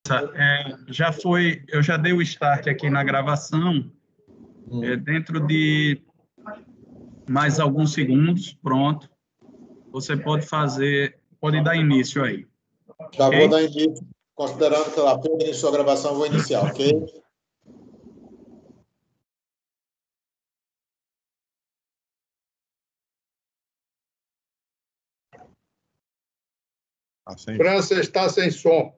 Eu já dei o start aqui na gravação, dentro de mais alguns segundos, pronto, você pode dar início aí. Já okay? Vou dar início, considerando que ela iniciou a gravação, eu vou iniciar, ok? Assim. França está sem som.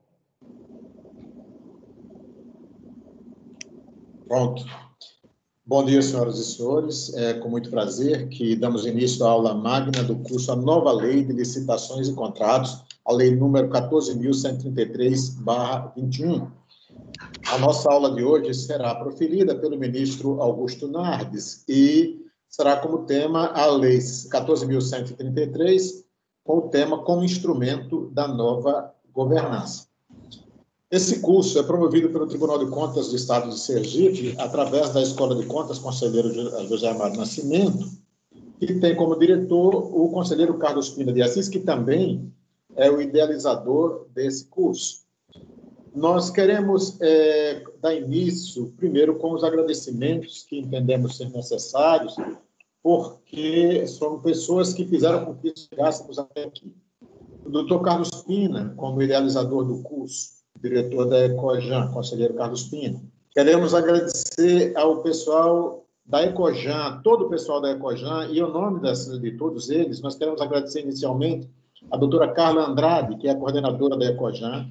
Pronto. Bom dia, senhoras e senhores. É com muito prazer que damos início à aula magna do curso A Nova Lei de Licitações e Contratos, a lei número 14.133/21. A nossa aula de hoje será proferida pelo ministro Augusto Nardes e será como tema a lei 14.133, com o tema como instrumento da nova governança. Esse curso é promovido pelo Tribunal de Contas do Estado de Sergipe, através da Escola de Contas Conselheiro José Amado Nascimento, que tem como diretor o conselheiro Carlos Pina de Assis, que também é o idealizador desse curso. Nós queremos dar início, primeiro, com os agradecimentos que entendemos ser necessários, porque são pessoas que fizeram com que chegássemos até aqui. O doutor Carlos Pina, como idealizador do curso, diretor da Ecojan, conselheiro Carlos Pina. Queremos agradecer ao pessoal da Ecojan, todo o pessoal da Ecojan, e em nome de todos eles, nós queremos agradecer inicialmente a doutora Carla Andrade, que é a coordenadora da Ecojan,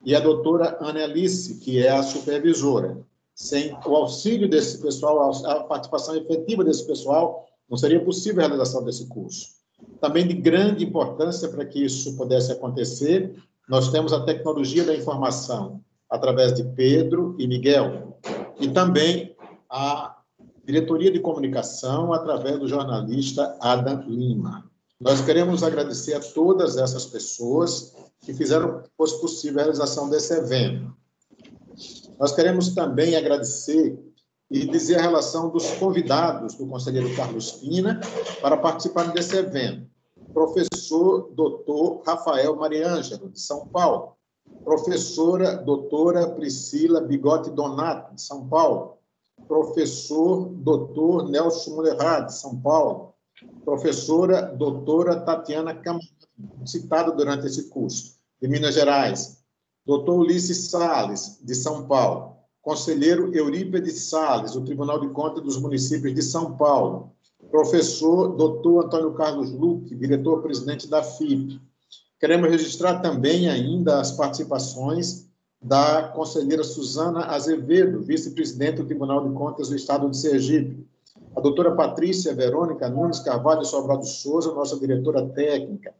e a doutora Ana Alice, que é a supervisora. Sem o auxílio desse pessoal, a participação efetiva desse pessoal, não seria possível a realização desse curso. Também de grande importância para que isso pudesse acontecer, nós temos a tecnologia da informação, através de Pedro e Miguel, e também a diretoria de comunicação, através do jornalista Adam Lima. Nós queremos agradecer a todas essas pessoas que fizeram que fosse possível a realização desse evento. Nós queremos também agradecer e dizer a relação dos convidados do conselheiro Carlos Pina para participarem desse evento. Professor Dr. Rafael Mariângelo, de São Paulo. Professora doutora Priscila Bigotti Donato, de São Paulo. Professor Dr. Nelson Mulherrat, de São Paulo. Professora doutora Tatiana Camarão, citada durante esse curso, de Minas Gerais. Dr. Ulisses Salles, de São Paulo. Conselheiro Eurípides Salles, do Tribunal de Contas dos Municípios de São Paulo. Professor Dr. Antônio Carlos Luque, diretor-presidente da FIP. Queremos registrar também ainda as participações da conselheira Suzana Azevedo, vice-presidente do Tribunal de Contas do Estado de Sergipe. A doutora Patrícia Verônica Nunes Carvalho Sobral de Souza, nossa diretora técnica.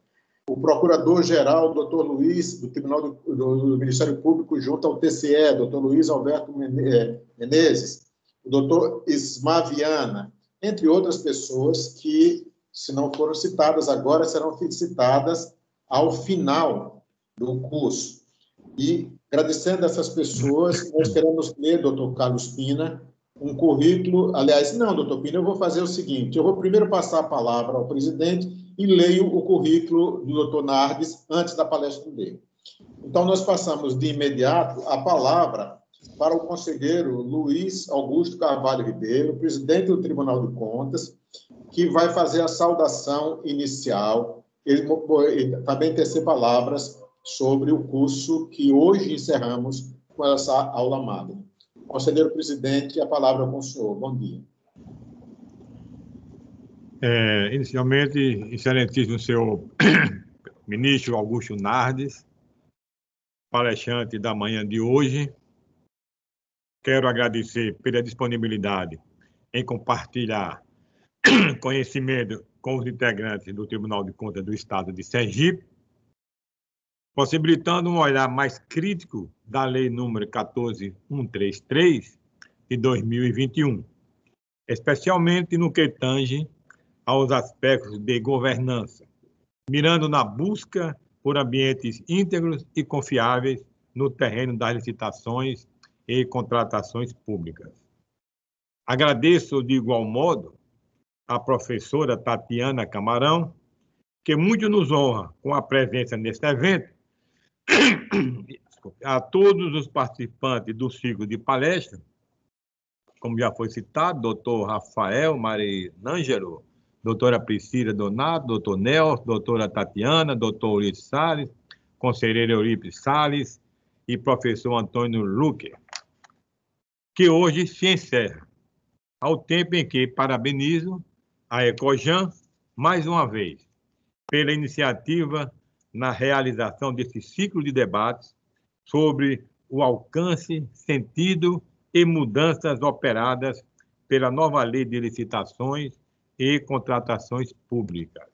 O procurador-geral, doutor Luiz, do Tribunal do Ministério Público, junto ao TCE, doutor Luiz Alberto Menezes. O doutor Ismar Viana, entre outras pessoas que, se não foram citadas agora, serão citadas ao final do curso. E, agradecendo essas pessoas, nós queremos ler, doutor Carlos Pina, um currículo. Aliás, não, doutor Pina, eu vou fazer o seguinte, eu vou primeiro passar a palavra ao presidente e leio o currículo do doutor Nardes antes da palestra dele. Então, nós passamos de imediato a palavra para o conselheiro Luiz Augusto Carvalho Ribeiro, presidente do Tribunal de Contas, que vai fazer a saudação inicial. Ele também tecer palavras sobre o curso que hoje encerramos com essa aula magna. Conselheiro presidente, a palavra é com o senhor. Bom dia. Inicialmente, excelentíssimo senhor ministro Augusto Nardes, palestrante da manhã de hoje, quero agradecer pela disponibilidade em compartilhar conhecimento com os integrantes do Tribunal de Contas do Estado de Sergipe, possibilitando um olhar mais crítico da Lei número 14.133 de 2021, especialmente no que tange aos aspectos de governança, mirando na busca por ambientes íntegros e confiáveis no terreno das licitações e contratações públicas. Agradeço, de igual modo, à professora Tatiana Camarão, que muito nos honra com a presença neste evento, a todos os participantes do ciclo de palestra, como já foi citado, doutor Rafael Marinângelo, doutora Priscila Donato, doutor Nelson, doutora Tatiana, doutor Ulisses Salles, conselheiro Eurípides Salles e professor Antônio Luque, que hoje se encerra, ao tempo em que parabenizo a Ecojan, mais uma vez, pela iniciativa na realização desse ciclo de debates sobre o alcance, sentido e mudanças operadas pela nova Lei de Licitações e Contratações Públicas.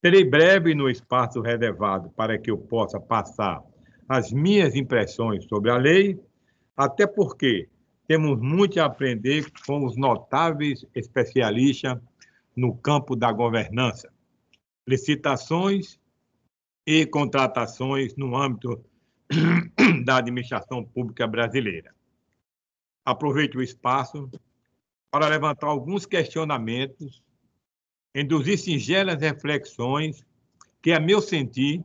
Serei breve no espaço reservado para que eu possa passar as minhas impressões sobre a lei, até porque temos muito a aprender com os notáveis especialistas no campo da governança, licitações e contratações no âmbito da administração pública brasileira. Aproveito o espaço para levantar alguns questionamentos, induzir singelas reflexões que, a meu sentir,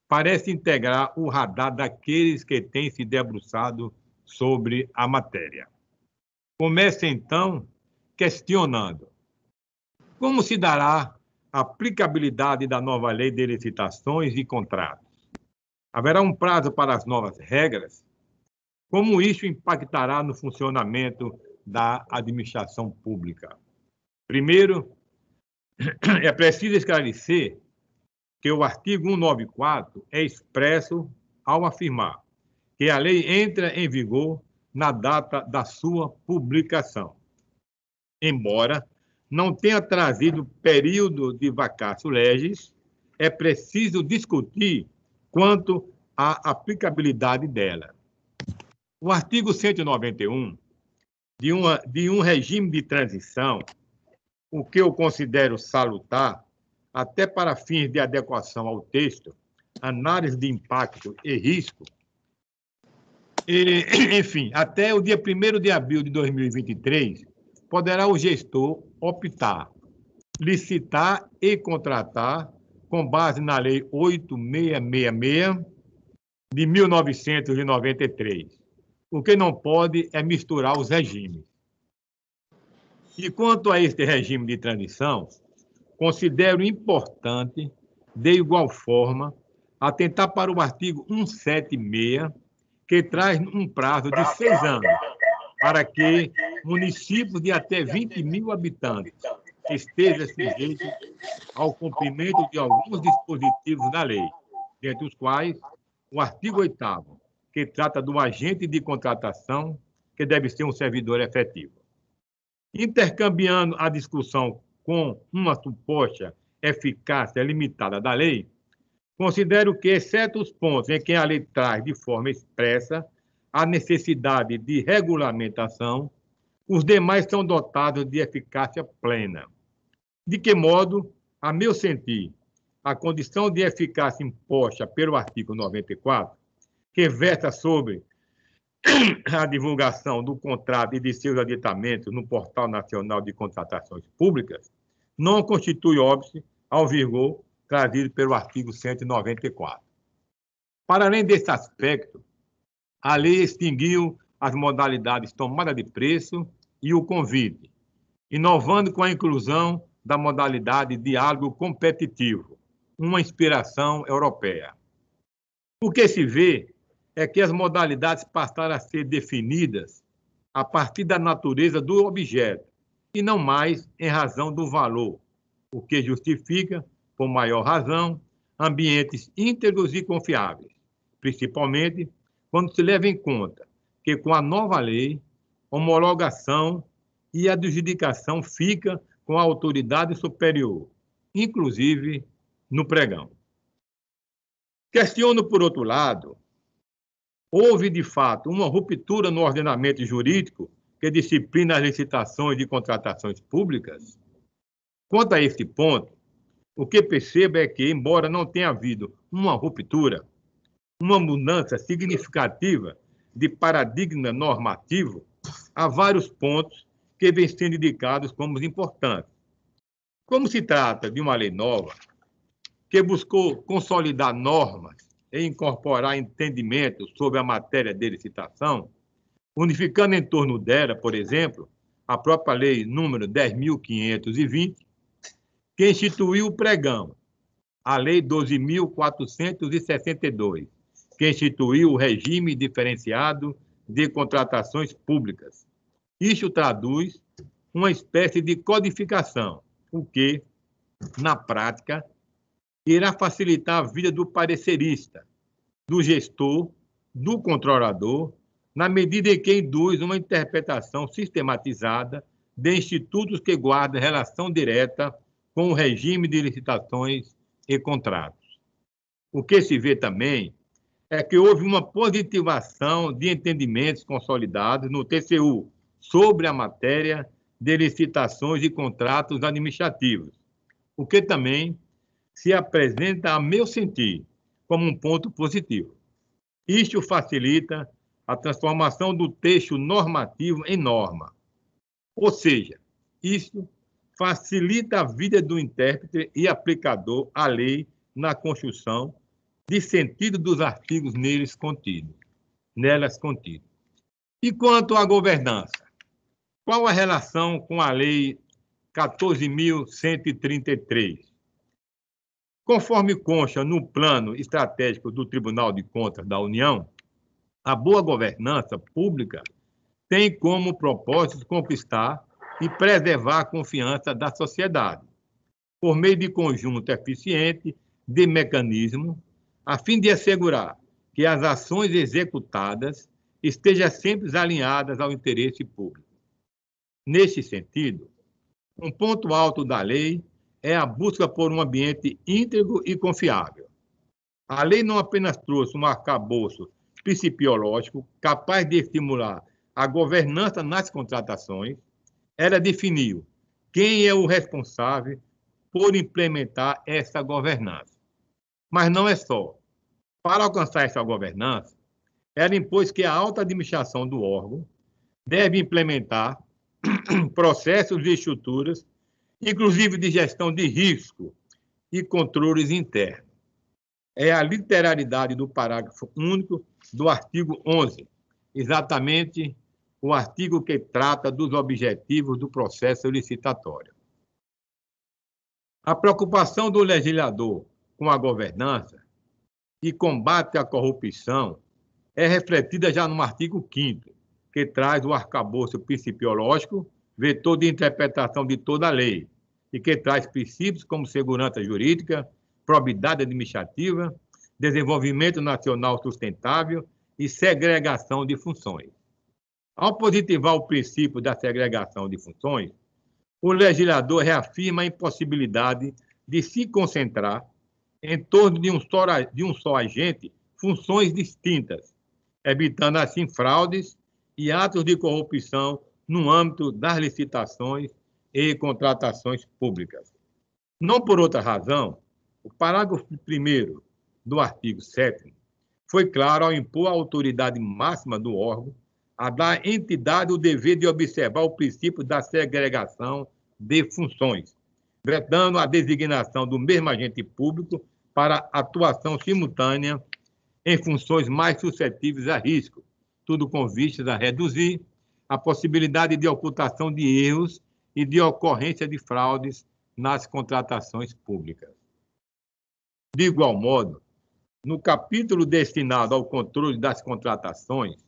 parece integrar o radar daqueles que têm se debruçado sobre a matéria. Começo, então, questionando como se dará a aplicabilidade da nova lei de licitações e contratos. Haverá um prazo para as novas regras? Como isso impactará no funcionamento da administração pública? Primeiro, é preciso esclarecer que o artigo 194 é expresso ao afirmar que a lei entra em vigor na data da sua publicação. Embora não tenha trazido período de vacatio legis, é preciso discutir quanto à aplicabilidade dela. O artigo 191, de um regime de transição, o que eu considero salutar, até para fins de adequação ao texto, análise de impacto e risco, enfim, até o dia 1º de abril de 2023, poderá o gestor optar, licitar e contratar com base na Lei 8.666 de 1993. O que não pode é misturar os regimes. E quanto a este regime de transição, considero importante, de igual forma, atentar para o artigo 176, que traz um prazo de 6 anos para que municípios de até 20 mil habitantes estejam sujeitos ao cumprimento de alguns dispositivos da lei, dentre os quais o artigo 8º, que trata do agente de contratação, que deve ser um servidor efetivo. Intercambiando a discussão com uma suposta eficácia limitada da lei, considero que, exceto os pontos em que a lei traz de forma expressa a necessidade de regulamentação, os demais são dotados de eficácia plena. De que modo, a meu sentir, a condição de eficácia imposta pelo artigo 94, que versa sobre a divulgação do contrato e de seus aditamentos no Portal Nacional de Contratações Públicas, não constitui óbice ao vigor trazido pelo artigo 194. Para além desse aspecto, a lei extinguiu as modalidades tomada de preço e o convite, inovando com a inclusão da modalidade diálogo competitivo, uma inspiração europeia. O que se vê é que as modalidades passaram a ser definidas a partir da natureza do objeto e não mais em razão do valor, o que justifica, por maior razão, ambientes íntegros e confiáveis, principalmente quando se leva em conta que, com a nova lei, homologação e adjudicação fica com a autoridade superior, inclusive no pregão. Questiono, por outro lado, houve, de fato, uma ruptura no ordenamento jurídico que disciplina as licitações de contratações públicas? Quanto a esse ponto, o que percebo é que, embora não tenha havido uma ruptura, uma mudança significativa de paradigma normativo, há vários pontos que vêm sendo indicados como importantes. Como se trata de uma lei nova, que buscou consolidar normas e incorporar entendimentos sobre a matéria de licitação, unificando em torno dela, por exemplo, a própria lei número 10.520, que instituiu o pregão, a lei 12.462, que instituiu o regime diferenciado de contratações públicas. Isto traduz uma espécie de codificação, o que, na prática, irá facilitar a vida do parecerista, do gestor, do controlador, na medida em que induz uma interpretação sistematizada de institutos que guardam relação direta com o regime de licitações e contratos. O que se vê também é que houve uma positivação de entendimentos consolidados no TCU sobre a matéria de licitações e contratos administrativos, o que também se apresenta, a meu sentir, como um ponto positivo. Isto facilita a transformação do texto normativo em norma, ou seja, isso facilita a vida do intérprete e aplicador à lei na construção de sentido dos artigos nelas contidos. E quanto à governança? Qual a relação com a Lei 14.133? Conforme consta no Plano Estratégico do Tribunal de Contas da União, a boa governança pública tem como propósito conquistar e preservar a confiança da sociedade, por meio de conjunto eficiente de mecanismos, a fim de assegurar que as ações executadas estejam sempre alinhadas ao interesse público. Neste sentido, um ponto alto da lei é a busca por um ambiente íntegro e confiável. A lei não apenas trouxe um arcabouço psicológico capaz de estimular a governança nas contratações, ela definiu quem é o responsável por implementar essa governança. Mas não é só. Para alcançar essa governança, ela impôs que a alta administração do órgão deve implementar processos e estruturas, inclusive de gestão de risco e controles internos. É a literalidade do parágrafo único do artigo 11, exatamente o artigo que trata dos objetivos do processo licitatório. A preocupação do legislador com a governança e combate à corrupção é refletida já no artigo 5º, que traz o arcabouço psicológico, vetor de interpretação de toda a lei, e que traz princípios como segurança jurídica, probidade administrativa, desenvolvimento nacional sustentável e segregação de funções. Ao positivar o princípio da segregação de funções, o legislador reafirma a impossibilidade de se concentrar em torno de um só agente funções distintas, evitando assim fraudes e atos de corrupção no âmbito das licitações e contratações públicas. Não por outra razão, o parágrafo 1º do artigo 7º foi claro ao impor à autoridade máxima do órgão a dar à entidade o dever de observar o princípio da segregação de funções, vetando a designação do mesmo agente público para atuação simultânea em funções mais suscetíveis a risco, tudo com vistas a reduzir a possibilidade de ocultação de erros e de ocorrência de fraudes nas contratações públicas. De igual modo, no capítulo destinado ao controle das contratações,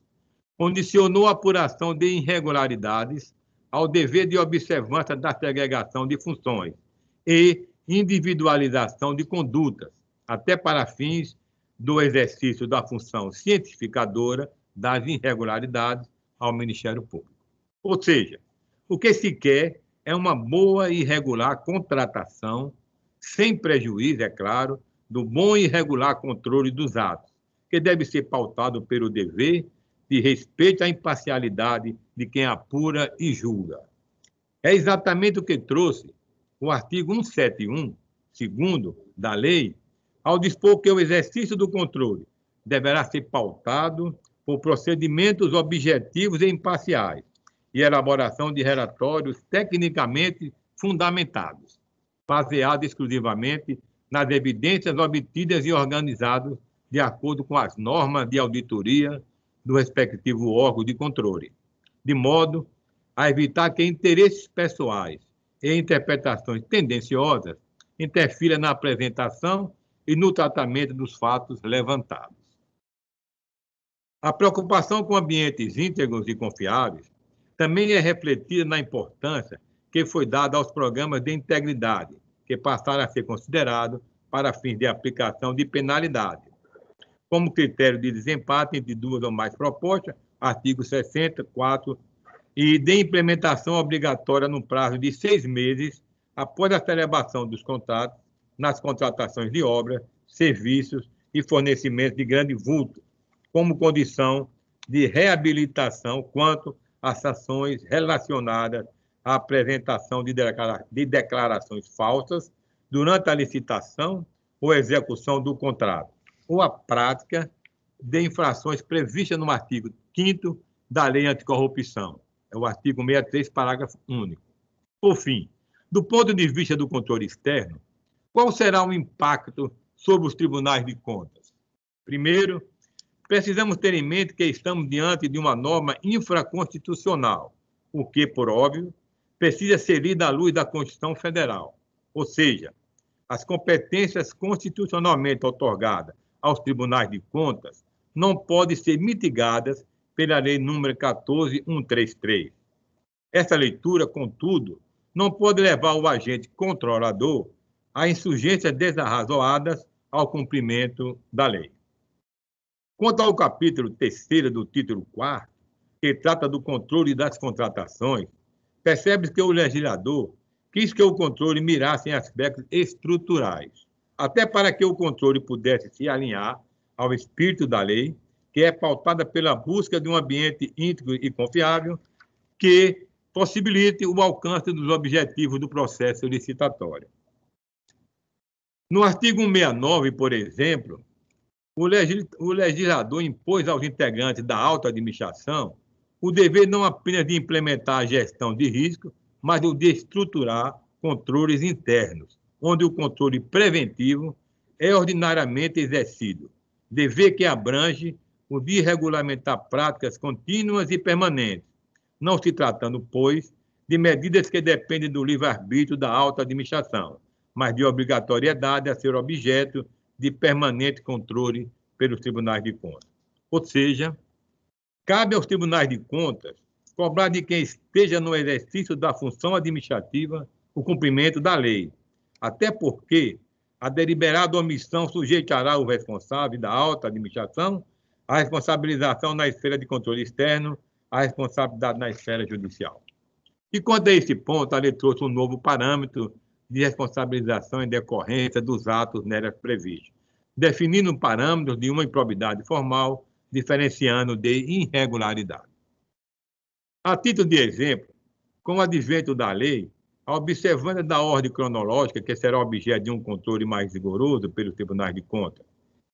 condicionou a apuração de irregularidades ao dever de observância da segregação de funções e individualização de condutas, até para fins do exercício da função cientificadora das irregularidades ao Ministério Público. Ou seja, o que se quer é uma boa e regular contratação, sem prejuízo, é claro, do bom e regular controle dos atos, que deve ser pautado pelo dever de respeito à imparcialidade de quem apura e julga. É exatamente o que trouxe o artigo 171, segundo da lei, ao dispor que o exercício do controle deverá ser pautado por procedimentos objetivos e imparciais e elaboração de relatórios tecnicamente fundamentados, baseados exclusivamente nas evidências obtidas e organizados de acordo com as normas de auditoria do respectivo órgão de controle, de modo a evitar que interesses pessoais e interpretações tendenciosas interfiram na apresentação e no tratamento dos fatos levantados. A preocupação com ambientes íntegros e confiáveis também é refletida na importância que foi dada aos programas de integridade, que passaram a ser considerados para fins de aplicação de penalidade, como critério de desempate entre duas ou mais propostas, artigo 64, e de implementação obrigatória no prazo de 6 meses após a celebração dos contratos nas contratações de obras, serviços e fornecimento de grande vulto, como condição de reabilitação quanto às ações relacionadas à apresentação de declarações falsas durante a licitação ou execução do contrato, ou a prática de infrações previstas no artigo 5º da Lei Anticorrupção, é o artigo 63, parágrafo único. Por fim, do ponto de vista do controle externo, qual será o impacto sobre os tribunais de contas? Primeiro, precisamos ter em mente que estamos diante de uma norma infraconstitucional, o que, por óbvio, precisa ser lida à luz da Constituição Federal, ou seja, as competências constitucionalmente outorgadas aos tribunais de contas não podem ser mitigadas pela Lei nº 14.133. Essa leitura, contudo, não pode levar o agente controlador a insurgências desarrazoadas ao cumprimento da lei. Quanto ao capítulo 3º do título 4º, que trata do controle das contratações, percebe-se que o legislador quis que o controle mirasse em aspectos estruturais, até para que o controle pudesse se alinhar ao espírito da lei, que é pautada pela busca de um ambiente íntegro e confiável que possibilite o alcance dos objetivos do processo licitatório. No artigo 169, por exemplo, o legislador impôs aos integrantes da alta administração o dever não apenas de implementar a gestão de risco, mas o de estruturar controles internos, onde o controle preventivo é ordinariamente exercido, dever que abrange o de regulamentar práticas contínuas e permanentes, não se tratando, pois, de medidas que dependem do livre-arbítrio da alta administração, mas de obrigatoriedade a ser objeto de permanente controle pelos tribunais de contas. Ou seja, cabe aos tribunais de contas cobrar de quem esteja no exercício da função administrativa o cumprimento da lei, até porque a deliberada omissão sujeitará o responsável da alta administração à responsabilização na esfera de controle externo, à responsabilidade na esfera judicial. E quanto a esse ponto, a lei trouxe um novo parâmetro de responsabilização em decorrência dos atos nelas previstos, definindo parâmetros de uma improbidade formal, diferenciando de irregularidade. A título de exemplo, com o advento da lei, a observância da ordem cronológica, que será objeto de um controle mais rigoroso pelos tribunais de contas,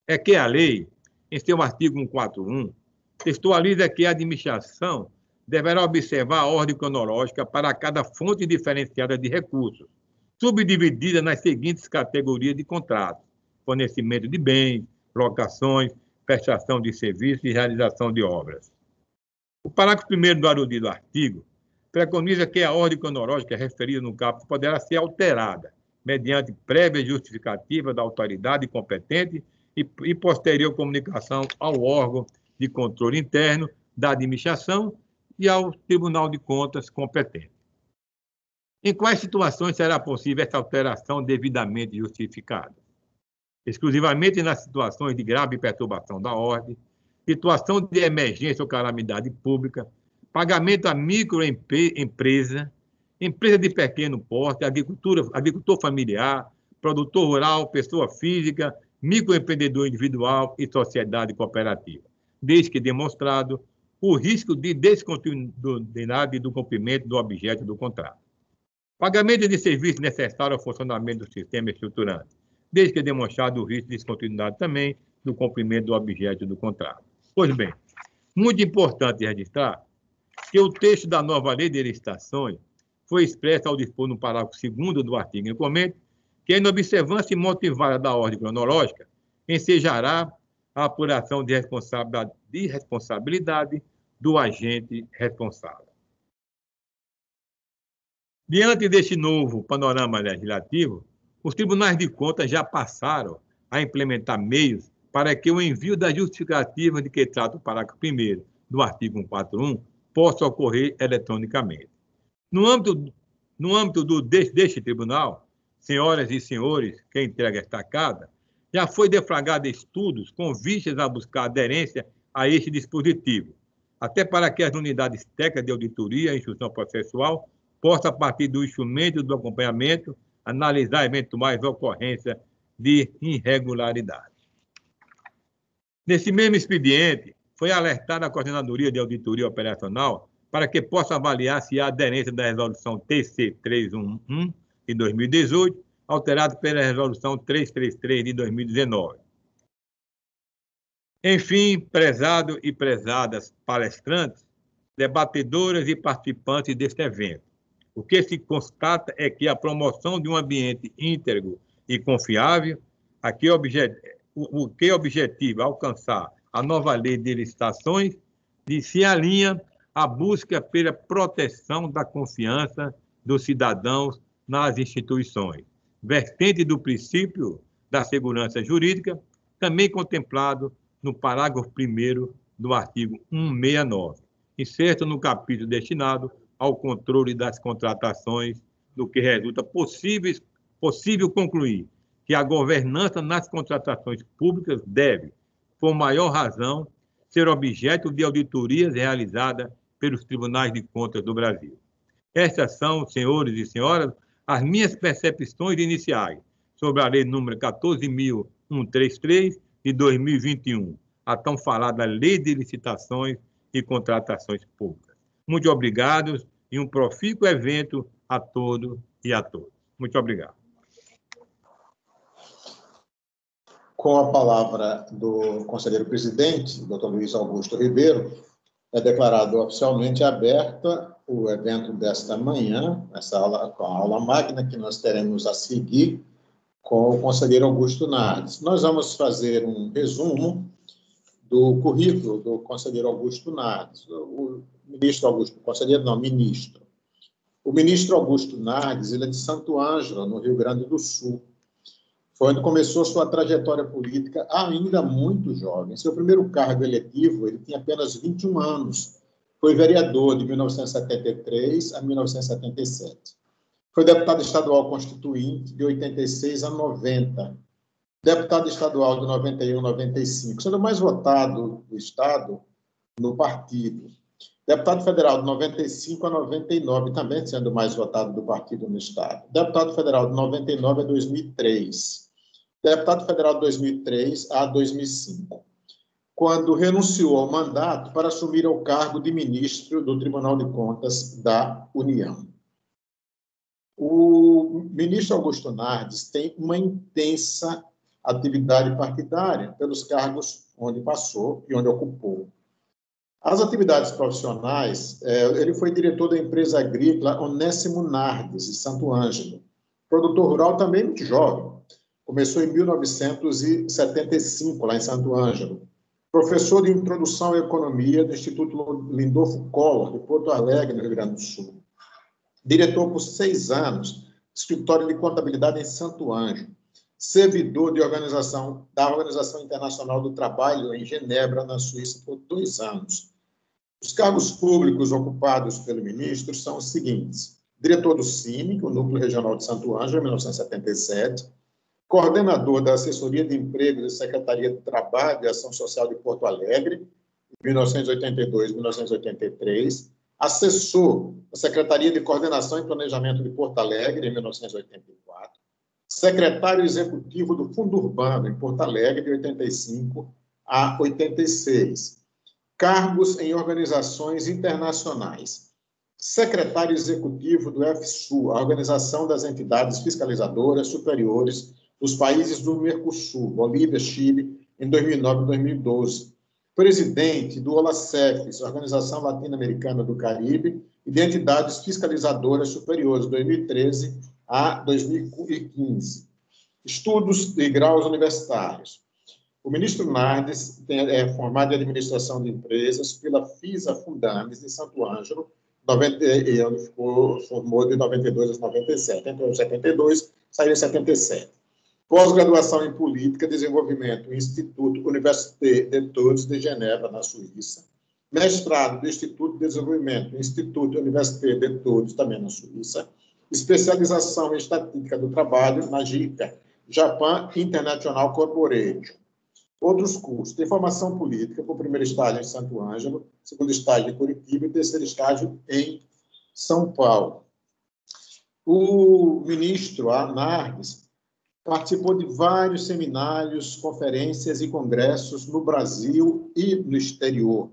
é que a lei, em seu artigo 141, textualiza que a administração deverá observar a ordem cronológica para cada fonte diferenciada de recursos, subdividida nas seguintes categorias de contratos: fornecimento de bens, locações, prestação de serviços e realização de obras. O parágrafo 1º do aludido artigo preconiza que a ordem cronológica referida no caput poderá ser alterada mediante prévia justificativa da autoridade competente e posterior comunicação ao órgão de controle interno da administração e ao Tribunal de Contas competente. Em quais situações será possível essa alteração devidamente justificada? Exclusivamente nas situações de grave perturbação da ordem, situação de emergência ou calamidade pública, pagamento a microempresa, empresa de pequeno porte, agricultor familiar, produtor rural, pessoa física, microempreendedor individual e sociedade cooperativa, desde que demonstrado o risco de descontinuidade do cumprimento do objeto do contrato. Pagamento de serviços necessários ao funcionamento do sistema estruturante, desde que demonstrado o risco de descontinuidade também do cumprimento do objeto do contrato. Pois bem, muito importante registrar que o texto da nova lei de licitações foi expresso ao dispor no parágrafo 2º do artigo em comento que a inobservância imotivada da ordem cronológica ensejará a apuração de responsabilidade do agente responsável. Diante deste novo panorama legislativo, os tribunais de contas já passaram a implementar meios para que o envio da justificativa de que trata o parágrafo 1º do artigo 141 possa ocorrer eletronicamente. No âmbito deste tribunal, senhoras e senhores que integram esta casa, já foi deflagrado estudos com vistas a buscar aderência a este dispositivo, até para que as unidades técnicas de auditoria e instrução processual possam, a partir do instrumento do acompanhamento, analisar eventuais ocorrências de irregularidade. Nesse mesmo expediente, foi alertada a Coordenadoria de Auditoria Operacional para que possa avaliar se há aderência da Resolução TC 311 de 2018, alterada pela Resolução 333 de 2019. Enfim, prezado e prezadas palestrantes, debatedoras e participantes deste evento, o que se constata é que a promoção de um ambiente íntegro e confiável, o que objetiva alcançar a nova lei de licitações, se alinha à busca pela proteção da confiança dos cidadãos nas instituições, vertente do princípio da segurança jurídica, também contemplado no parágrafo 1º do artigo 169, incerto no capítulo destinado ao controle das contratações, do que resulta possível concluir que a governança nas contratações públicas deve, por maior razão, ser objeto de auditorias realizadas pelos tribunais de contas do Brasil. Estas são, senhores e senhoras, as minhas percepções iniciais sobre a lei número 14.133 de 2021, a tão falada Lei de Licitações e Contratações Públicas. Muito obrigado e um profícuo evento a todos e a todas. Muito obrigado. Com a palavra do conselheiro presidente, Dr. Luiz Augusto Ribeiro, é declarado oficialmente aberta o evento desta manhã, essa aula, com a aula magna que nós teremos a seguir com o conselheiro Augusto Nardes. Nós vamos fazer um resumo do currículo do conselheiro Augusto Nardes. O ministro Augusto, conselheiro não, ministro. O ministro Augusto Nardes, ele é de Santo Ângelo, no Rio Grande do Sul. Foi onde começou sua trajetória política ainda muito jovem. Seu primeiro cargo eletivo, ele tinha apenas 21 anos. Foi vereador de 1973 a 1977. Foi deputado estadual constituinte de 86 a 90. Deputado estadual de 91 a 95. Sendo o mais votado do Estado no partido. Deputado federal de 95 a 99, também sendo o mais votado do partido no Estado. Deputado federal de 99 a 2003. Deputado federal de 2003 a 2005, quando renunciou ao mandato para assumir o cargo de ministro do Tribunal de Contas da União. O ministro Augusto Nardes tem uma intensa atividade partidária pelos cargos onde passou e onde ocupou. As atividades profissionais, ele foi diretor da empresa agrícola Onésimo Nardes, de Santo Ângelo. Produtor rural também muito jovem. Começou em 1975, lá em Santo Ângelo. Professor de Introdução à Economia do Instituto Lindolfo Collor, de Porto Alegre, no Rio Grande do Sul. Diretor por 6 anos, escritório de contabilidade em Santo Ângelo. Servidor da Organização Internacional do Trabalho em Genebra, na Suíça, por 2 anos. Os cargos públicos ocupados pelo ministro são os seguintes: diretor do CIMI, o Núcleo Regional de Santo Ângelo, em 1977, coordenador da Assessoria de Emprego da Secretaria de Trabalho e Ação Social de Porto Alegre, em 1982 e 1983, assessor da Secretaria de Coordenação e Planejamento de Porto Alegre, em 1984, secretário executivo do Fundo Urbano, em Porto Alegre, de 85 a 86, cargos em organizações internacionais, secretário executivo do FSU, a Organização das Entidades Fiscalizadoras Superiores dos países do Mercosul, Bolívia, Chile, em 2009 e 2012. Presidente do OLACEFES, Organização Latino-Americana do Caribe, e de entidades fiscalizadoras superiores, 2013 a 2015. Estudos e graus universitários. O ministro Nardes é formado em Administração de Empresas pela FISA Fundames, de Santo Ângelo, onde formou de 92 a 97. Entrou em 72, saiu em 77. Pós-graduação em Política e Desenvolvimento no Instituto Université de Tours de Genebra, na Suíça. Mestrado do Instituto de Desenvolvimento no Instituto Université de Tours, também na Suíça. Especialização em Estatística do Trabalho na JICA, Japan International Corporation. Outros cursos: de formação política, por primeiro estágio em Santo Ângelo, segundo estágio em Curitiba e terceiro estágio em São Paulo. O ministro Nardes participou de vários seminários, conferências e congressos no Brasil e no exterior.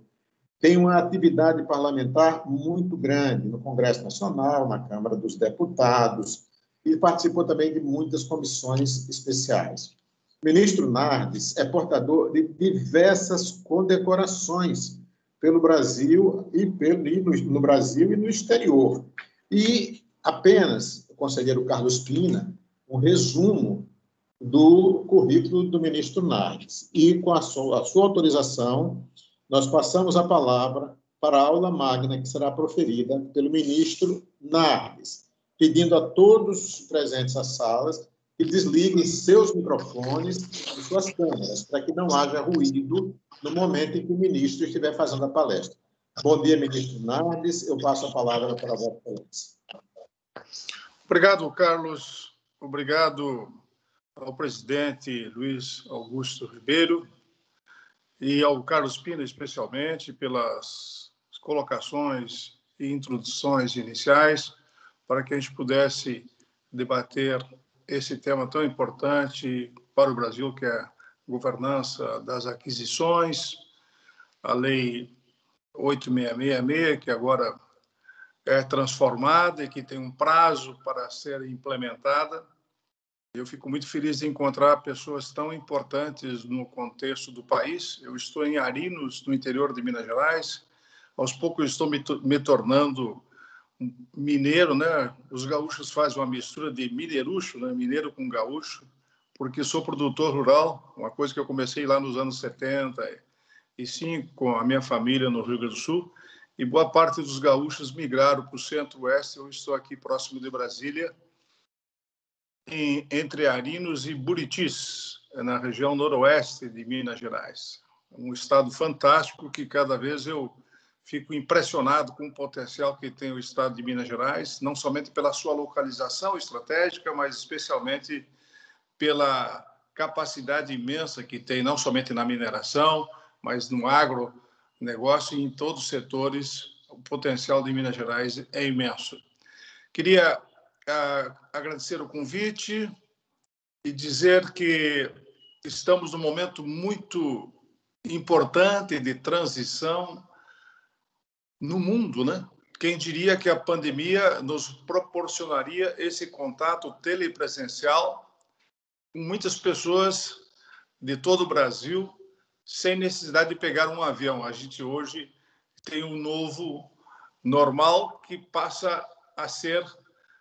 Tem uma atividade parlamentar muito grande no Congresso Nacional, na Câmara dos Deputados, e participou também de muitas comissões especiais. O ministro Nardes é portador de diversas condecorações pelo Brasil no Brasil e no exterior. E apenas, o conselheiro Carlos Pina, um resumo do currículo do ministro Nardes. E, com a sua autorização, nós passamos a palavra para a aula magna que será proferida pelo ministro Nardes, pedindo a todos os presentes às salas que desliguem seus microfones e suas câmeras, para que não haja ruído no momento em que o ministro estiver fazendo a palestra. Bom dia, ministro Nardes. Eu passo a palavra para a Vossa Excelência. Obrigado, Carlos. Obrigado ao presidente Luiz Augusto Ribeiro e ao Carlos Pina, especialmente, pelas colocações e introduções iniciais, para que a gente pudesse debater esse tema tão importante para o Brasil, que é a governança das aquisições, a Lei 8666, que agora é transformada e que tem um prazo para ser implementada. Eu fico muito feliz de encontrar pessoas tão importantes no contexto do país. Eu estou em Arinos, no interior de Minas Gerais. Aos poucos estou me tornando mineiro, né? Os gaúchos fazem uma mistura de mineirucho, né? Mineiro com gaúcho, porque sou produtor rural, uma coisa que eu comecei lá nos anos 75 com a minha família no Rio Grande do Sul, e boa parte dos gaúchos migraram para o centro-oeste. Eu estou aqui próximo de Brasília, entre Arinos e Buritis, na região noroeste de Minas Gerais. Um estado fantástico que cada vez eu fico impressionado com o potencial que tem o estado de Minas Gerais, não somente pela sua localização estratégica, mas especialmente pela capacidade imensa que tem, não somente na mineração, mas no agronegócio e em todos os setores. O potencial de Minas Gerais é imenso. Queria agradecer o convite e dizer que estamos num momento muito importante de transição no mundo, né? Quem diria que a pandemia nos proporcionaria esse contato telepresencial com muitas pessoas de todo o Brasil, sem necessidade de pegar um avião. A gente hoje tem um novo normal que passa a ser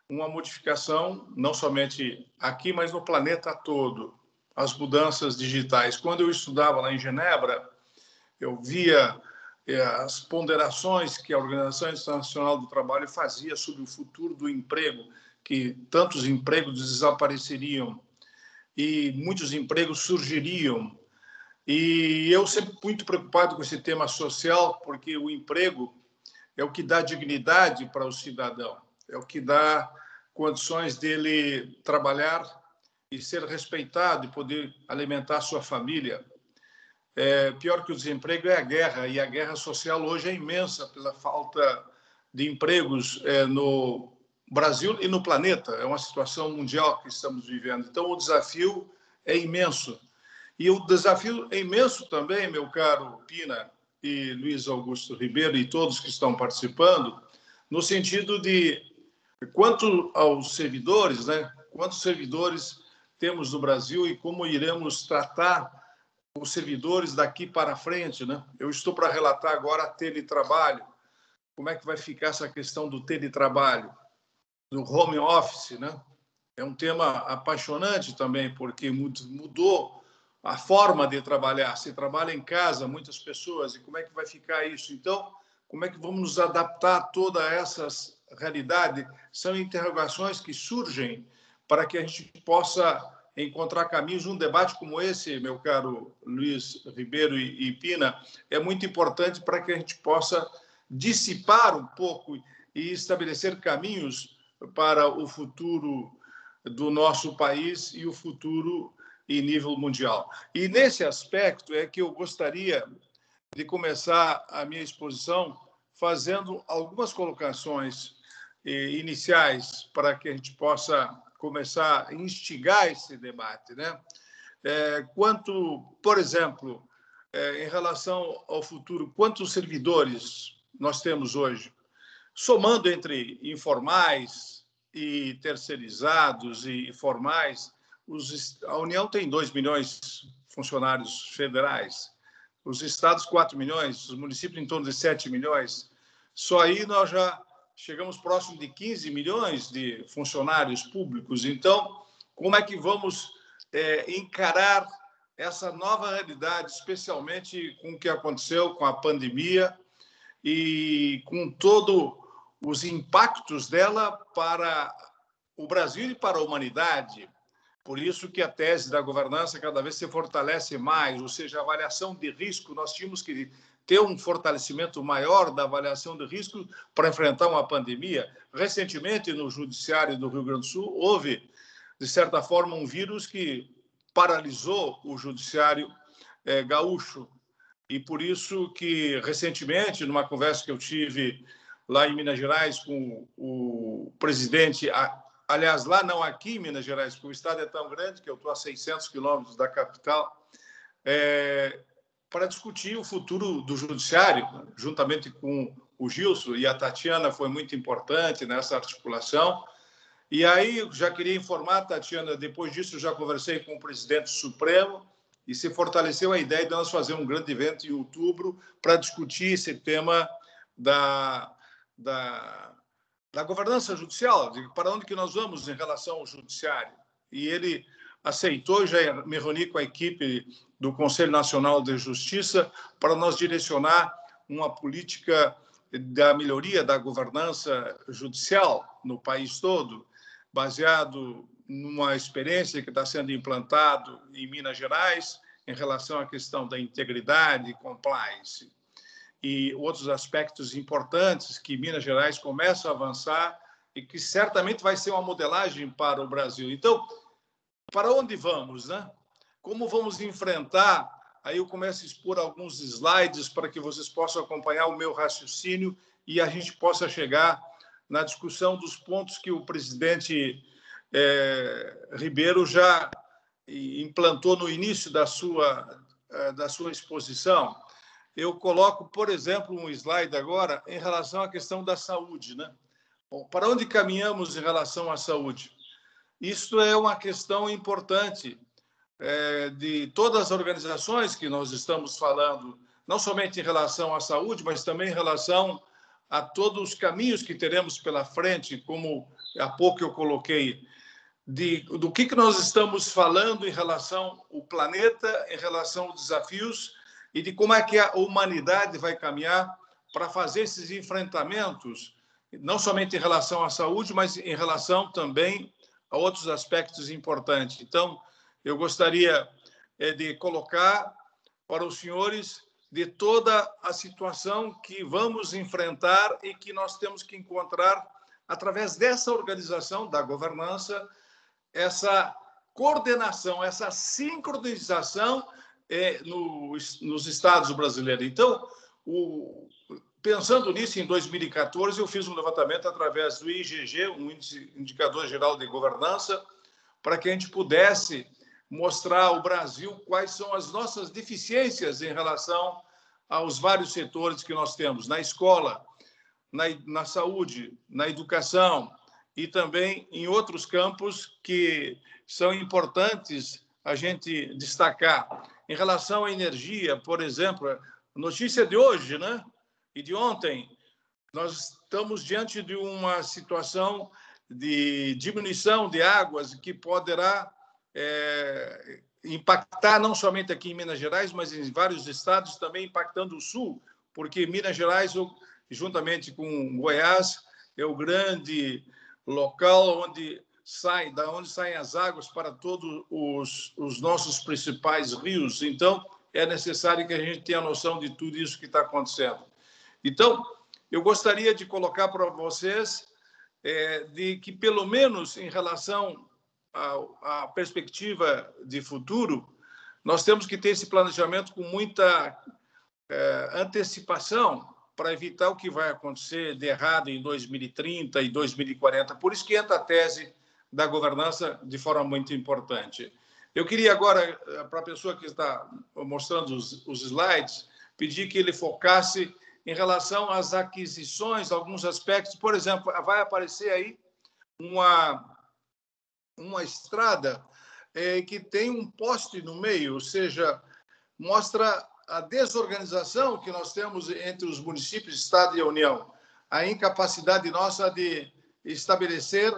uma modificação, não somente aqui, mas no planeta todo. As mudanças digitais. Quando eu estudava lá em Genebra, eu via as ponderações que a Organização Internacional do Trabalho fazia sobre o futuro do emprego, que tantos empregos desapareceriam e muitos empregos surgiriam. E eu sempre muito preocupado com esse tema social, porque o emprego é o que dá dignidade para o cidadão, é o que dá condições dele trabalhar e ser respeitado e poder alimentar a sua família. Pior que o desemprego é a guerra, e a guerra social hoje é imensa pela falta de empregos no Brasil e no planeta. É uma situação mundial que estamos vivendo. Então, o desafio é imenso. E o desafio é imenso também, meu caro Pina e Luiz Augusto Ribeiro e todos que estão participando, no sentido de, quanto aos servidores, né? Quantos servidores temos no Brasil e como iremos tratar os servidores daqui para frente, né? Eu estou para relatar agora teletrabalho. Como é que vai ficar essa questão do teletrabalho, do home office, né? É um tema apaixonante também, porque mudou a forma de trabalhar. Se trabalha em casa, muitas pessoas, e como é que vai ficar isso? Então, como é que vamos nos adaptar a toda essa realidade? São interrogações que surgem para que a gente possa encontrar caminhos. Um debate como esse, meu caro Luiz Ribeiro e Pina, é muito importante para que a gente possa dissipar um pouco e estabelecer caminhos para o futuro do nosso país e o futuro em nível mundial. E nesse aspecto é que eu gostaria de começar a minha exposição fazendo algumas colocações iniciais para que a gente possa começar a instigar esse debate, né? Quanto, por exemplo, em relação ao futuro, quantos servidores nós temos hoje? Somando entre informais e terceirizados e formais, a União tem 2 milhões de funcionários federais, os estados 4 milhões, os municípios em torno de 7 milhões. Só aí nós já chegamos próximo de 15 milhões de funcionários públicos. Então, como é que vamos encarar essa nova realidade, especialmente com o que aconteceu com a pandemia e com todos os impactos dela para o Brasil e para a humanidade? Por isso que a tese da governança cada vez se fortalece mais, ou seja, a avaliação de risco, nós tínhamos que ter um fortalecimento maior da avaliação de risco para enfrentar uma pandemia. Recentemente, no Judiciário do Rio Grande do Sul, houve, de certa forma, um vírus que paralisou o Judiciário gaúcho. E por isso que, recentemente, numa conversa que eu tive lá em Minas Gerais com o presidente... Aliás, lá não, aqui em Minas Gerais, porque o estado é tão grande que eu estou a 600 quilômetros da capital, para discutir o futuro do judiciário, juntamente com o Gilson, e a Tatiana foi muito importante nessa articulação. E aí, já queria informar, Tatiana, depois disso já conversei com o presidente Supremo e se fortaleceu a ideia de nós fazer um grande evento em outubro para discutir esse tema da governança judicial, para onde que nós vamos em relação ao judiciário. E ele aceitou, já me reuni com a equipe do Conselho Nacional de Justiça para nós direcionar uma política da melhoria da governança judicial no país todo, baseado numa experiência que está sendo implantado em Minas Gerais em relação à questão da integridade e compliance. E outros aspectos importantes que Minas Gerais começa a avançar e que certamente vai ser uma modelagem para o Brasil. Então, para onde vamos, né? Como vamos enfrentar? Aí eu começo a expor alguns slides para que vocês possam acompanhar o meu raciocínio e a gente possa chegar na discussão dos pontos que o presidente Ribeiro já implantou no início da sua exposição. Eu coloco, por exemplo, um slide agora em relação à questão da saúde, né? Bom, para onde caminhamos em relação à saúde? Isso é uma questão importante de todas as organizações que nós estamos falando, não somente em relação à saúde, mas também em relação a todos os caminhos que teremos pela frente, como há pouco eu coloquei, do que nós estamos falando em relação ao planeta, em relação aos desafios, e de como é que a humanidade vai caminhar para fazer esses enfrentamentos, não somente em relação à saúde, mas em relação também a outros aspectos importantes. Então, eu gostaria de colocar para os senhores de toda a situação que vamos enfrentar e que nós temos que encontrar, através dessa organização da governança, essa coordenação, essa sincronização nos estados brasileiros. Então, pensando nisso, em 2014, eu fiz um levantamento através do IGG, um Indicador Geral de Governança, para que a gente pudesse mostrar ao Brasil quais são as nossas deficiências em relação aos vários setores que nós temos, na escola, na saúde, na educação e também em outros campos que são importantes a gente destacar. Em relação à energia, por exemplo, a notícia de hoje, né, e de ontem, nós estamos diante de uma situação de diminuição de águas que poderá impactar não somente aqui em Minas Gerais, mas em vários estados, também impactando o Sul, porque Minas Gerais, juntamente com Goiás, é o grande local da onde saem as águas para todos os nossos principais rios. Então, é necessário que a gente tenha noção de tudo isso que está acontecendo. Então, eu gostaria de colocar para vocês de que, pelo menos em relação à perspectiva de futuro, nós temos que ter esse planejamento com muita antecipação para evitar o que vai acontecer de errado em 2030 e 2040. Por isso que entra a tese da governança de forma muito importante. Eu queria agora, para a pessoa que está mostrando os slides, pedir que ele focasse em relação às aquisições, alguns aspectos. Por exemplo, vai aparecer aí uma estrada que tem um poste no meio, ou seja, mostra a desorganização que nós temos entre os municípios, Estado e a União, a incapacidade nossa de estabelecer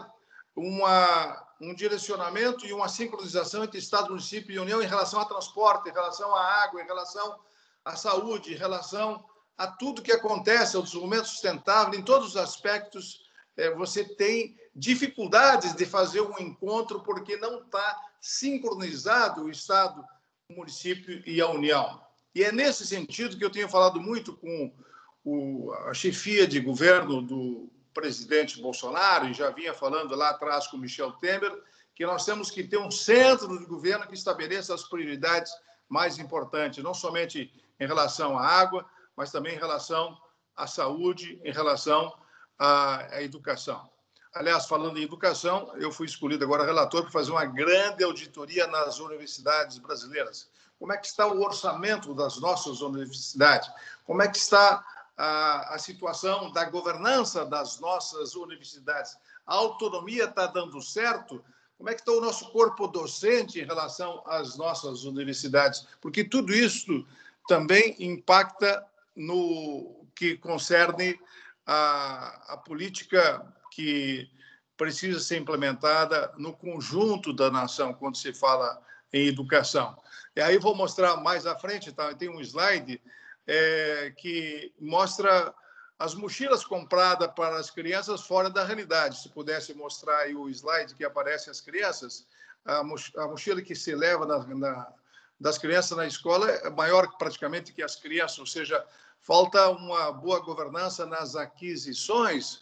um direcionamento e uma sincronização entre Estado, município e União em relação ao transporte, em relação à água, em relação à saúde, em relação a tudo que acontece, ao desenvolvimento sustentável, em todos os aspectos. Você tem dificuldades de fazer um encontro porque não está sincronizado o Estado, o município e a União. E é nesse sentido que eu tenho falado muito com a chefia de governo do presidente Bolsonaro, e já vinha falando lá atrás com Michel Temer, que nós temos que ter um centro de governo que estabeleça as prioridades mais importantes, não somente em relação à água, mas também em relação à saúde, em relação à educação. Aliás, falando em educação, eu fui escolhido agora relator para fazer uma grande auditoria nas universidades brasileiras. Como é que está o orçamento das nossas universidades? Como é que está a situação da governança das nossas universidades? A autonomia está dando certo? Como é que está o nosso corpo docente em relação às nossas universidades? Porque tudo isso também impacta no que concerne a política que precisa ser implementada no conjunto da nação, quando se fala em educação. E aí vou mostrar mais à frente, tá? Tem um slide que mostra as mochilas compradas para as crianças fora da realidade. Se pudesse mostrar aí o slide que aparece as crianças, a mochila que se leva das crianças na escola é maior praticamente que as crianças, ou seja, falta uma boa governança nas aquisições.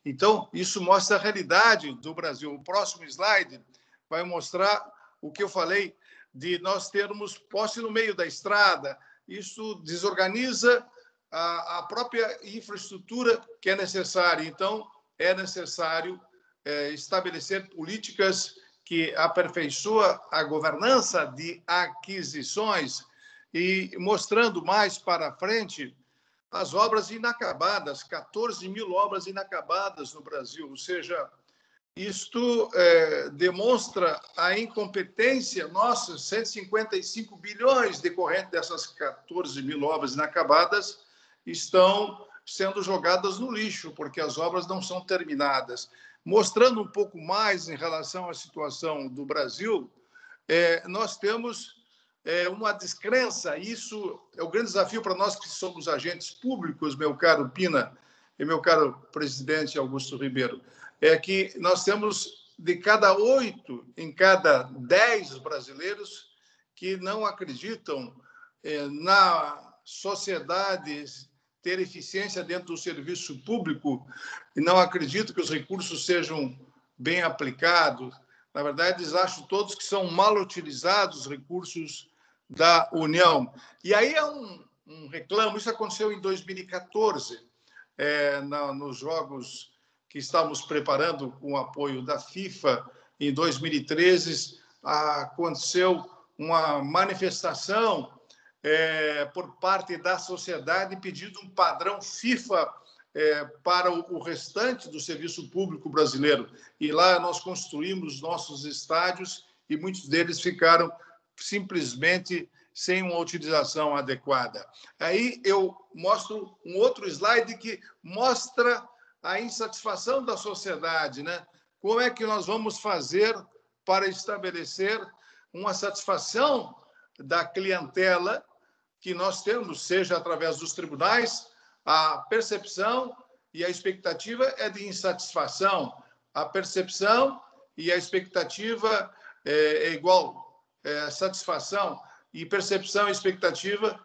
Então, isso mostra a realidade do Brasil. O próximo slide vai mostrar o que eu falei de nós termos poste no meio da estrada. Isso desorganiza a própria infraestrutura que é necessária. Então, é necessário estabelecer políticas que aperfeiçoam a governança de aquisições e mostrando mais para frente as obras inacabadas, 14 mil obras inacabadas no Brasil, ou seja, isto demonstra a incompetência nossa, 155 bilhões decorrente dessas 14 mil obras inacabadas estão sendo jogadas no lixo, porque as obras não são terminadas. Mostrando um pouco mais em relação à situação do Brasil, nós temos uma descrença. Isso é o grande desafio para nós que somos agentes públicos, meu caro Pina e meu caro presidente Augusto Ribeiro, é que nós temos de cada 8 em cada 10 brasileiros que não acreditam na sociedade ter eficiência dentro do serviço público e não acreditam que os recursos sejam bem aplicados. Na verdade, eles acham todos que são mal utilizados os recursos da União. E aí é um reclamo. Isso aconteceu em 2014, nos Jogos que estávamos preparando com o apoio da FIFA. Em 2013, aconteceu uma manifestação por parte da sociedade pedindo um padrão FIFA para o restante do serviço público brasileiro. E lá nós construímos nossos estádios e muitos deles ficaram simplesmente sem uma utilização adequada. Aí eu mostro um outro slide que mostra a insatisfação da sociedade, né? Como é que nós vamos fazer para estabelecer uma satisfação da clientela que nós temos, seja através dos tribunais, a percepção e a expectativa é de insatisfação. A percepção e a expectativa é igual, satisfação e percepção e expectativa,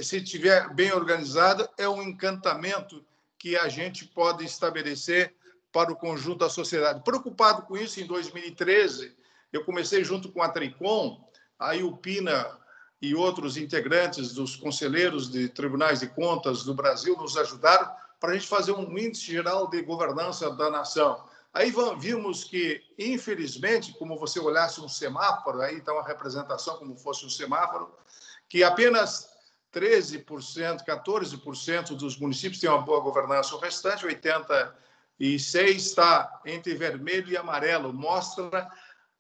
se estiver bem organizada, é um encantamento que a gente pode estabelecer para o conjunto da sociedade. Preocupado com isso, em 2013, eu comecei junto com a Tricom, aí o Pina e outros integrantes dos conselheiros de tribunais de contas do Brasil nos ajudaram para a gente fazer um índice geral de governança da nação. Aí vimos que, infelizmente, como você olhasse um semáforo, aí está uma representação como fosse um semáforo, que apenas 13%, 14% dos municípios têm uma boa governança, o restante, 86%, está entre vermelho e amarelo, mostra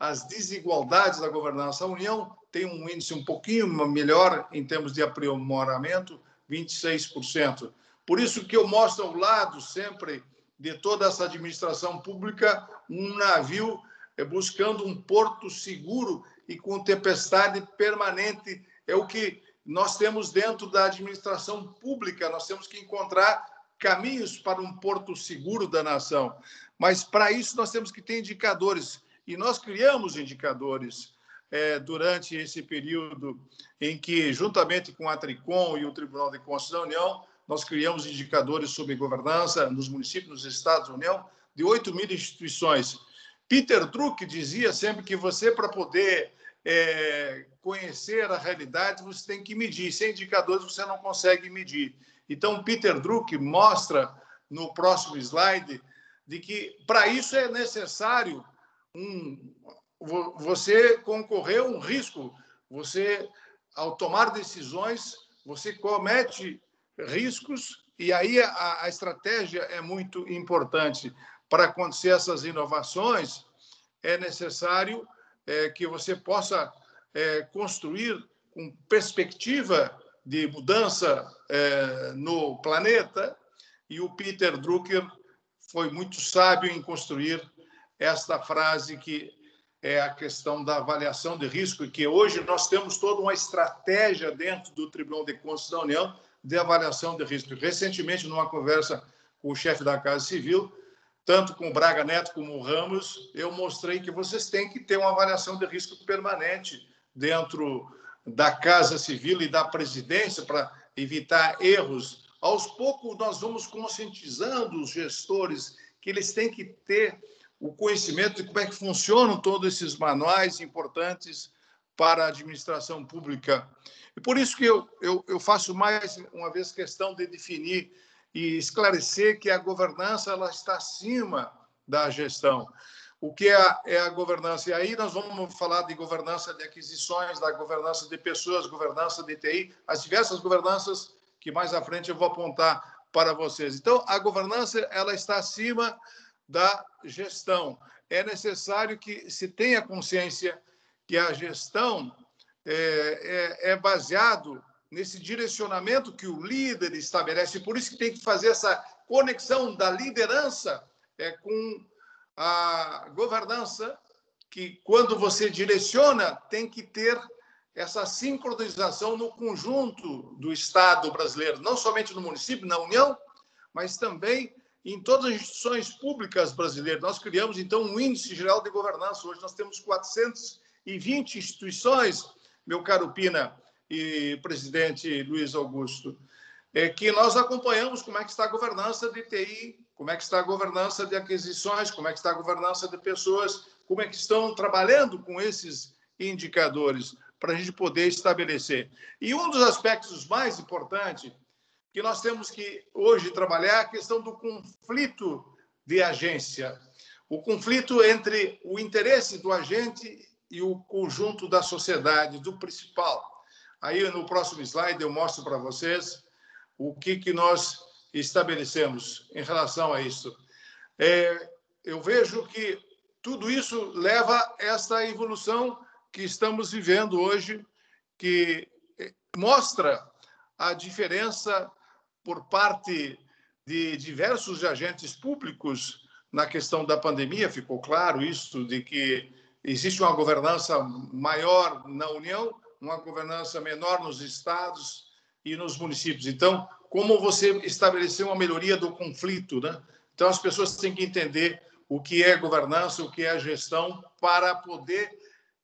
as desigualdades da governança. A União tem um índice um pouquinho melhor em termos de aprimoramento, 26%. Por isso que eu mostro ao lado sempre de toda essa administração pública um navio buscando um porto seguro e com tempestade permanente. É o que nós temos dentro da administração pública, nós temos que encontrar caminhos para um porto seguro da nação. Mas, para isso, nós temos que ter indicadores. E nós criamos indicadores durante esse período em que, juntamente com a Tricom e o Tribunal de Contas da União, nós criamos indicadores sobre governança nos municípios, nos estados da União, de 8.000 instituições. Peter Drucker dizia sempre que você, para poder conhecer a realidade, você tem que medir. Sem indicadores, você não consegue medir. Então, Peter Drucker mostra, no próximo slide, de que, para isso, é necessário você concorrer a um risco. Você, ao tomar decisões, você comete riscos, e aí a estratégia é muito importante. Para acontecer essas inovações, é necessário que você possa construir com perspectiva de mudança no planeta, e o Peter Drucker foi muito sábio em construir esta frase que é a questão da avaliação de risco, e que hoje nós temos toda uma estratégia dentro do Tribunal de Contas da União de avaliação de risco. Recentemente, numa conversa com o chefe da Casa Civil, tanto com o Braga Neto como o Ramos, eu mostrei que vocês têm que ter uma avaliação de risco permanente dentro da Casa Civil e da presidência para evitar erros. Aos poucos, nós vamos conscientizando os gestores que eles têm que ter o conhecimento de como é que funcionam todos esses manuais importantes para a administração pública. E por isso que eu faço mais uma vez questão de definir e esclarecer que a governança ela está acima da gestão. O que é a governança? E aí nós vamos falar de governança de aquisições, da governança de pessoas, governança de TI, as diversas governanças que mais à frente eu vou apontar para vocês. Então, a governança ela está acima da gestão. É necessário que se tenha consciência que a gestão é baseado nesse direcionamento que o líder estabelece. Por isso que tem que fazer essa conexão da liderança com a governança, que quando você direciona, tem que ter essa sincronização no conjunto do Estado brasileiro, não somente no município, na União, mas também em todas as instituições públicas brasileiras. Nós criamos, então, um índice geral de governança. Hoje nós temos 420 instituições, meu caro Pina e presidente Luiz Augusto, que nós acompanhamos como é que está a governança de TI, como é que está a governança de aquisições, como é que está a governança de pessoas, como é que estão trabalhando com esses indicadores para a gente poder estabelecer. E um dos aspectos mais importantes que nós temos que hoje trabalhar é a questão do conflito de agência, o conflito entre o interesse do agente e o conjunto da sociedade, do principal. Aí, no próximo slide, eu mostro para vocês o que nós estabelecemos em relação a isso. Eu vejo que tudo isso leva a essa evolução que estamos vivendo hoje, que mostra a diferença por parte de diversos agentes públicos na questão da pandemia. Ficou claro isso, de que existe uma governança maior na União, uma governança menor nos estados e nos municípios. Então, como você estabelecer uma melhoria do conflito, né? Então, as pessoas têm que entender o que é governança, o que é gestão, para poder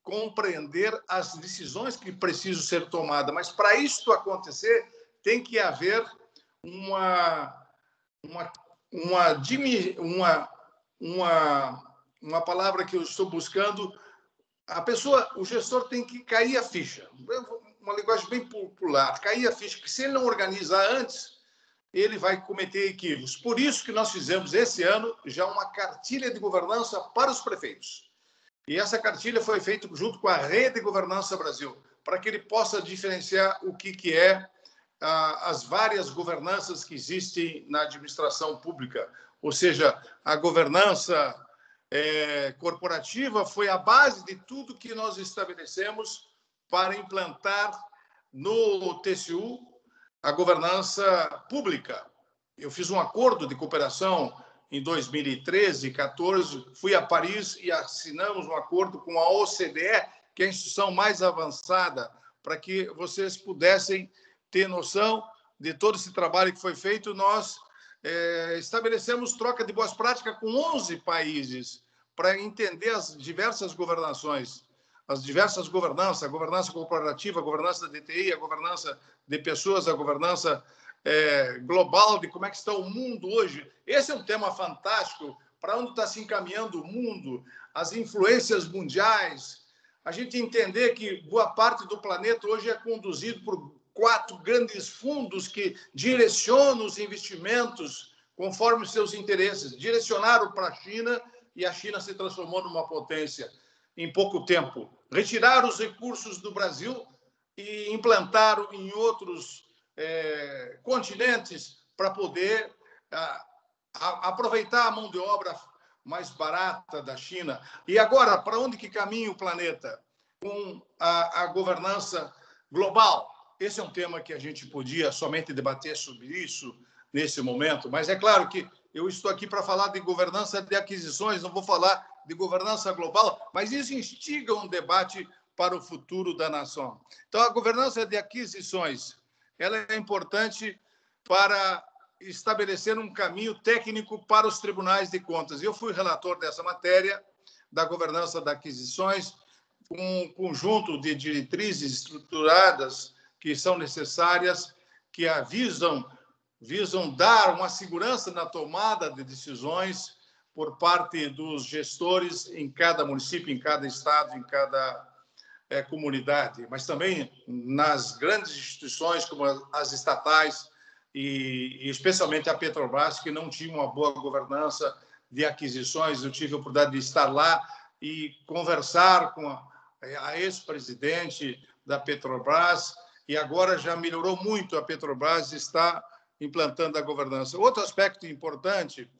compreender as decisões que precisam ser tomadas. Mas, para isso acontecer, tem que haver uma palavra que eu estou buscando. O gestor tem que cair a ficha. Uma linguagem bem popular, cair a ficha, que se ele não organizar antes, ele vai cometer equívocos. Por isso que nós fizemos esse ano já uma cartilha de governança para os prefeitos. E essa cartilha foi feita junto com a Rede Governança Brasil, para que ele possa diferenciar o que é as várias governanças que existem na administração pública. Ou seja, a governança corporativa foi a base de tudo que nós estabelecemos para implantar no TCU a governança pública. Eu fiz um acordo de cooperação em 2013, 14, fui a Paris e assinamos um acordo com a OCDE, que é a instituição mais avançada, para que vocês pudessem ter noção de todo esse trabalho que foi feito. Nós estabelecemos troca de boas práticas com 11 países para entender as diversas governações, as diversas governanças, a governança corporativa, a governança da DTI, a governança de pessoas, a governança global, de como é que está o mundo hoje. Esse é um tema fantástico, para onde está se encaminhando o mundo, as influências mundiais. A gente entender que boa parte do planeta hoje é conduzido por 4 grandes fundos que direcionam os investimentos conforme os seus interesses. Direcionaram para a China e a China se transformou numa potência em pouco tempo. Retiraram os recursos do Brasil e implantaram em outros continentes para poder aproveitar a mão de obra mais barata da China. E agora, para onde que caminha o planeta? Com a governança global. Esse é um tema que a gente podia somente debater sobre isso nesse momento, mas é claro que eu estou aqui para falar de governança de aquisições, não vou falar de governança global, mas isso instiga um debate para o futuro da nação. Então, a governança de aquisições, ela é importante para estabelecer um caminho técnico para os tribunais de contas. Eu fui relator dessa matéria, da governança de aquisições, um conjunto de diretrizes estruturadas que são necessárias, que visam dar uma segurança na tomada de decisões por parte dos gestores em cada município, em cada estado, em cada comunidade, mas também nas grandes instituições como as estatais e especialmente a Petrobras, que não tinha uma boa governança de aquisições. Eu tive a oportunidade de estar lá e conversar com a ex-presidente da Petrobras, e agora já melhorou muito. A Petrobras está implantando a governança. Outro aspecto importante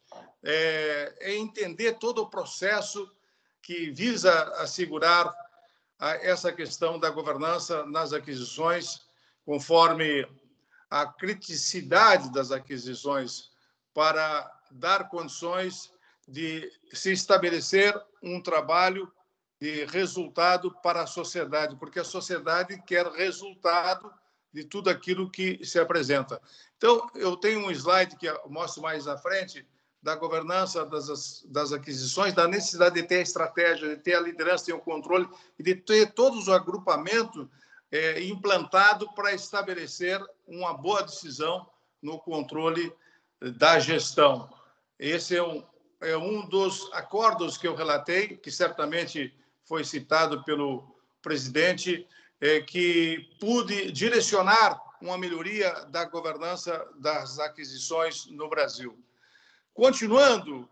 é entender todo o processo que visa assegurar essa questão da governança nas aquisições, conforme a criticidade das aquisições, para dar condições de se estabelecer um trabalho de resultado para a sociedade, porque a sociedade quer resultado de tudo aquilo que se apresenta. Então, eu tenho um slide que eu mostro mais à frente, da governança das aquisições, da necessidade de ter a estratégia, de ter a liderança, de ter o controle e de ter todos os agrupamentos implantado para estabelecer uma boa decisão no controle da gestão. Esse é um dos acordos que eu relatei, que certamente foi citado pelo presidente, que pude direcionar uma melhoria da governança das aquisições no Brasil. Continuando,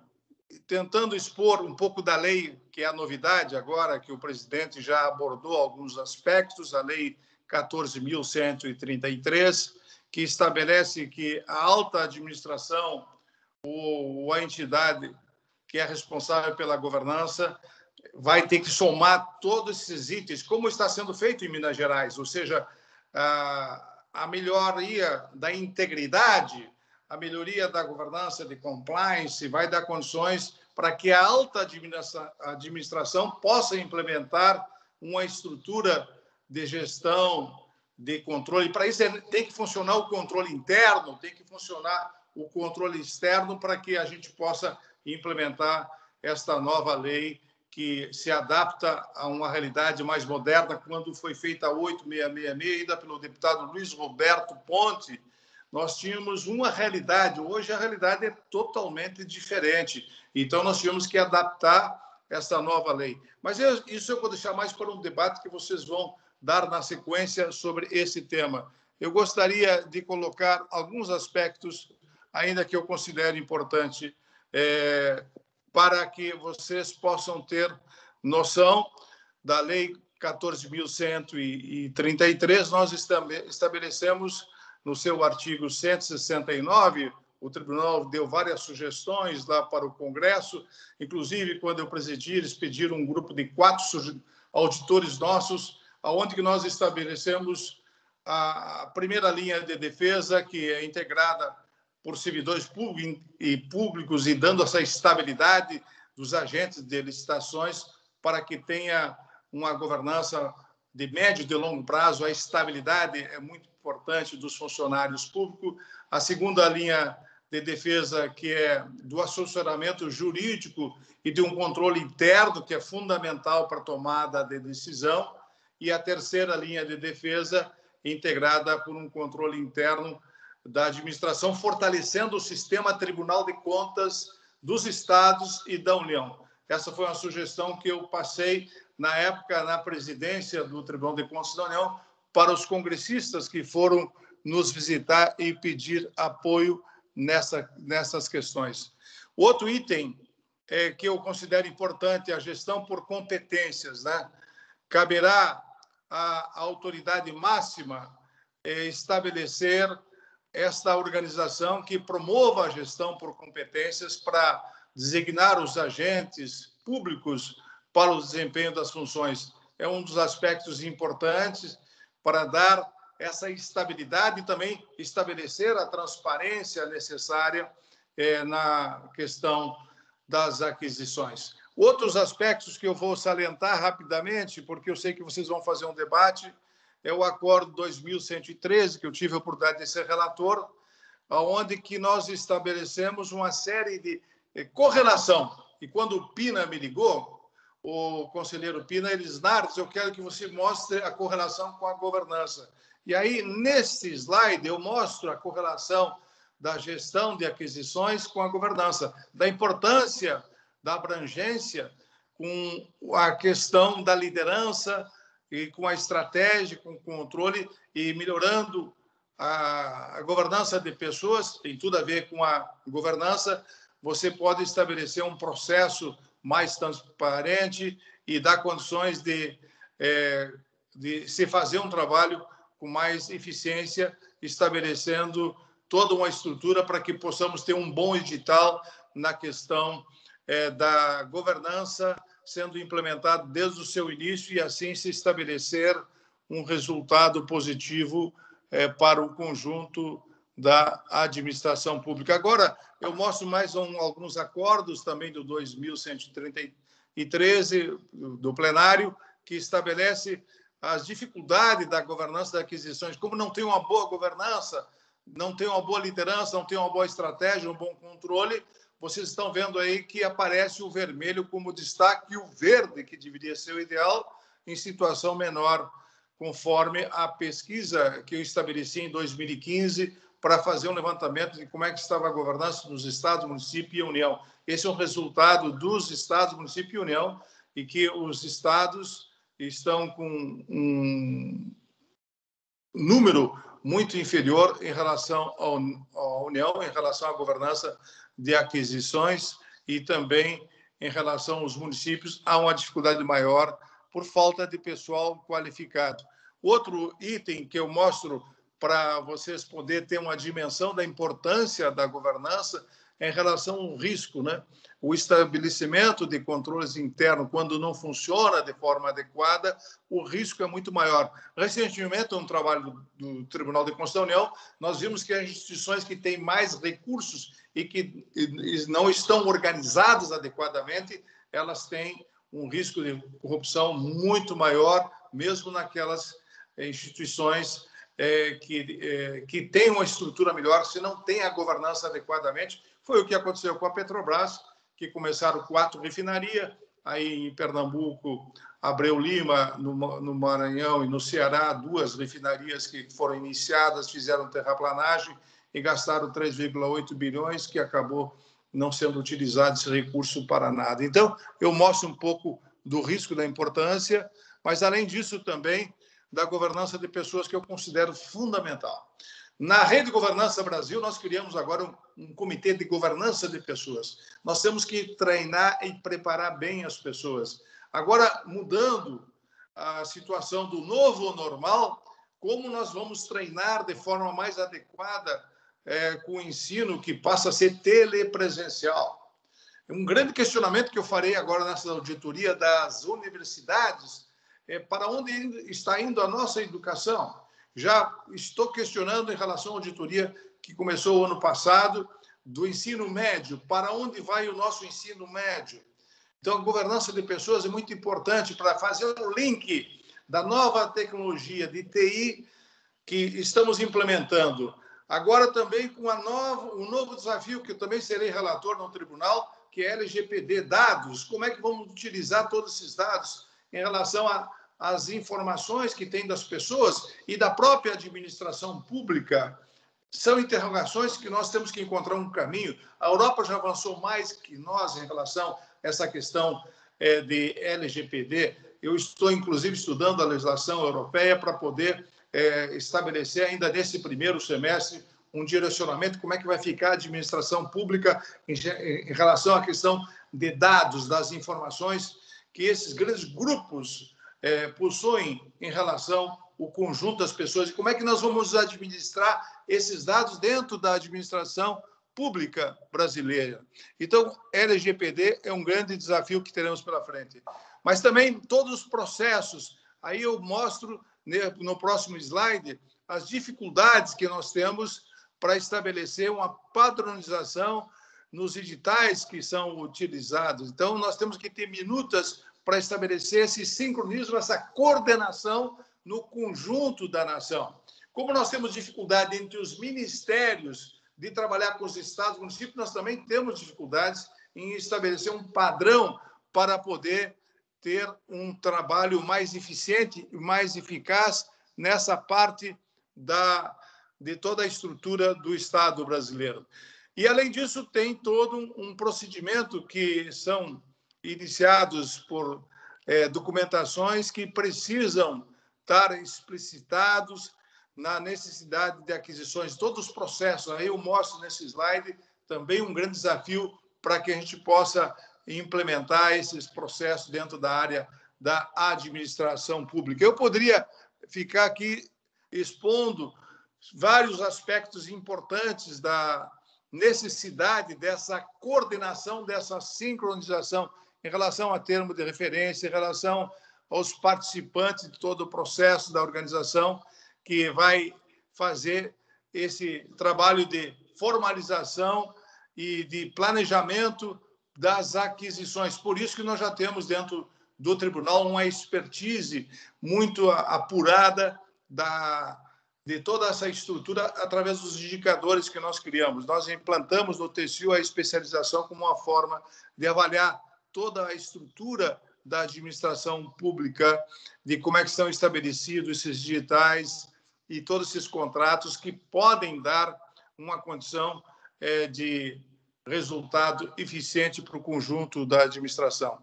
tentando expor um pouco da lei, que é a novidade agora, que o presidente já abordou alguns aspectos, a Lei 14.133, que estabelece que a alta administração, ou a entidade que é responsável pela governança, vai ter que somar todos esses itens, como está sendo feito em Minas Gerais, ou seja, a melhoria da integridade, a melhoria da governança de compliance, vai dar condições para que a alta administração possa implementar uma estrutura de gestão, de controle. Para isso tem que funcionar o controle interno, tem que funcionar o controle externo para que a gente possa implementar esta nova lei que se adapta a uma realidade mais moderna. Quando foi feita a 8666, ainda pelo deputado Luiz Roberto Ponte, nós tínhamos uma realidade. Hoje a realidade é totalmente diferente. Então, nós tivemos que adaptar essa nova lei. Mas isso eu vou deixar mais para um debate que vocês vão dar na sequência sobre esse tema. Eu gostaria de colocar alguns aspectos, ainda que eu considere importante, para que vocês possam ter noção da Lei 14.133. Nós estabelecemos, no seu artigo 169, o tribunal deu várias sugestões lá para o Congresso, inclusive, quando eu presidi, eles pediram um grupo de 4 auditores nossos, onde que nós estabelecemos a primeira linha de defesa, que é integrada por servidores públicos e dando essa estabilidade dos agentes de licitações para que tenha uma governança de médio e de longo prazo. A estabilidade é muito importante dos funcionários públicos. A segunda linha de defesa, que é do assessoramento jurídico e de um controle interno, que é fundamental para a tomada de decisão. E a terceira linha de defesa, integrada por um controle interno da administração, fortalecendo o sistema Tribunal de Contas dos estados e da União. Essa foi uma sugestão que eu passei, na época, na presidência do Tribunal de Contas da União, para os congressistas que foram nos visitar e pedir apoio nessas questões. Outro item que eu considero importante é a gestão por competências, né? Caberá à autoridade máxima estabelecer esta organização que promova a gestão por competências para designar os agentes públicos para o desempenho das funções. É um dos aspectos importantes para dar essa estabilidade e também estabelecer a transparência necessária na questão das aquisições. Outros aspectos que eu vou salientar rapidamente, porque eu sei que vocês vão fazer um debate, é o Acordo 2113, que eu tive a oportunidade de ser relator, onde que nós estabelecemos uma série de correlação. E quando o Pina me ligou, o conselheiro Pina, ele disse: Nardes, eu quero que você mostre a correlação com a governança. E aí, nesse slide, eu mostro a correlação da gestão de aquisições com a governança, da importância da abrangência com a questão da liderança e com a estratégia, com o controle e melhorando a governança de pessoas. Tem tudo a ver com a governança. Você pode estabelecer um processo mais transparente e dar condições de se fazer um trabalho com mais eficiência, estabelecendo toda uma estrutura para que possamos ter um bom edital na questão da governança sendo implementado desde o seu início e assim se estabelecer um resultado positivo para o conjunto da administração pública. Agora, eu mostro mais alguns acordos também do 2113 do plenário, que estabelece as dificuldades da governança das aquisições. Como não tem uma boa governança, não tem uma boa liderança, não tem uma boa estratégia, um bom controle, vocês estão vendo aí que aparece o vermelho como destaque e o verde, que deveria ser o ideal, em situação menor, conforme a pesquisa que eu estabeleci em 2015 para fazer um levantamento de como é que estava a governança dos estados, município e União. Esse é um resultado dos estados, município e União, e que os estados estão com um número muito inferior em relação à União, em relação à governança de aquisições e também em relação aos municípios, há uma dificuldade maior por falta de pessoal qualificado. Outro item que eu mostro para vocês poderem ter uma dimensão da importância da governança em relação ao risco, né? O estabelecimento de controles internos, quando não funciona de forma adequada, o risco é muito maior. Recentemente, no trabalho do Tribunal de Contas da União, nós vimos que as instituições que têm mais recursos e que não estão organizadas adequadamente, elas têm um risco de corrupção muito maior, mesmo naquelas instituições que têm uma estrutura melhor, se não tem a governança adequadamente. Foi o que aconteceu com a Petrobras, que começaram 4 refinarias, aí em Pernambuco, Abreu Lima, no Maranhão e no Ceará, 2 refinarias que foram iniciadas, fizeram terraplanagem e gastaram 3,8 bilhões, que acabou não sendo utilizado esse recurso para nada. Então, eu mostro um pouco do risco, da importância, mas, além disso, também da governança de pessoas, que eu considero fundamental. Na Rede Governança Brasil, nós criamos agora um comitê de governança de pessoas. Nós temos que treinar e preparar bem as pessoas. Agora, mudando a situação do novo normal, como nós vamos treinar de forma mais adequada com o ensino que passa a ser telepresencial? Um grande questionamento que eu farei agora nessa auditoria das universidades é para onde está indo a nossa educação. Já estou questionando em relação à auditoria que começou o ano passado, do ensino médio, para onde vai o nosso ensino médio? Então, a governança de pessoas é muito importante para fazer o link da nova tecnologia de TI que estamos implementando. Agora também com um novo desafio, que eu também serei relator no tribunal, que é LGPD, dados. Como é que vamos utilizar todos esses dados em relação às informações que tem das pessoas e da própria administração pública? São interrogações que nós temos que encontrar um caminho. A Europa já avançou mais que nós em relação a essa questão de LGPD. Eu estou, inclusive, estudando a legislação europeia para poder estabelecer ainda nesse primeiro semestre um direcionamento, como é que vai ficar a administração pública em relação à questão de dados, das informações que esses grandes grupos possuem em relação ao conjunto das pessoas, e como é que nós vamos administrar esses dados dentro da administração pública brasileira. Então, LGPD é um grande desafio que teremos pela frente. Mas também todos os processos, aí eu mostro no próximo slide as dificuldades que nós temos para estabelecer uma padronização nos editais que são utilizados. Então, nós temos que ter minutas para estabelecer esse sincronismo, essa coordenação no conjunto da nação. Como nós temos dificuldade entre os ministérios de trabalhar com os estados e municípios, nós também temos dificuldades em estabelecer um padrão para poder ter um trabalho mais eficiente e mais eficaz nessa parte de toda a estrutura do Estado brasileiro. E, além disso, tem todo um procedimento que são iniciados por documentações que precisam estar explicitados na necessidade de aquisições, todos os processos. Aí eu mostro nesse slide também um grande desafio para que a gente possa implementar esses processos dentro da área da administração pública. Eu poderia ficar aqui expondo vários aspectos importantes da necessidade dessa coordenação, dessa sincronização em relação a termo de referência, em relação aos participantes de todo o processo da organização, que vai fazer esse trabalho de formalização e de planejamento das aquisições. Por isso que nós já temos dentro do tribunal uma expertise muito apurada de toda essa estrutura através dos indicadores que nós criamos. Nós implantamos no TCU a especialização como uma forma de avaliar toda a estrutura da administração pública, de como é que são estabelecidos esses digitais e todos esses contratos que podem dar uma condição de resultado eficiente para o conjunto da administração.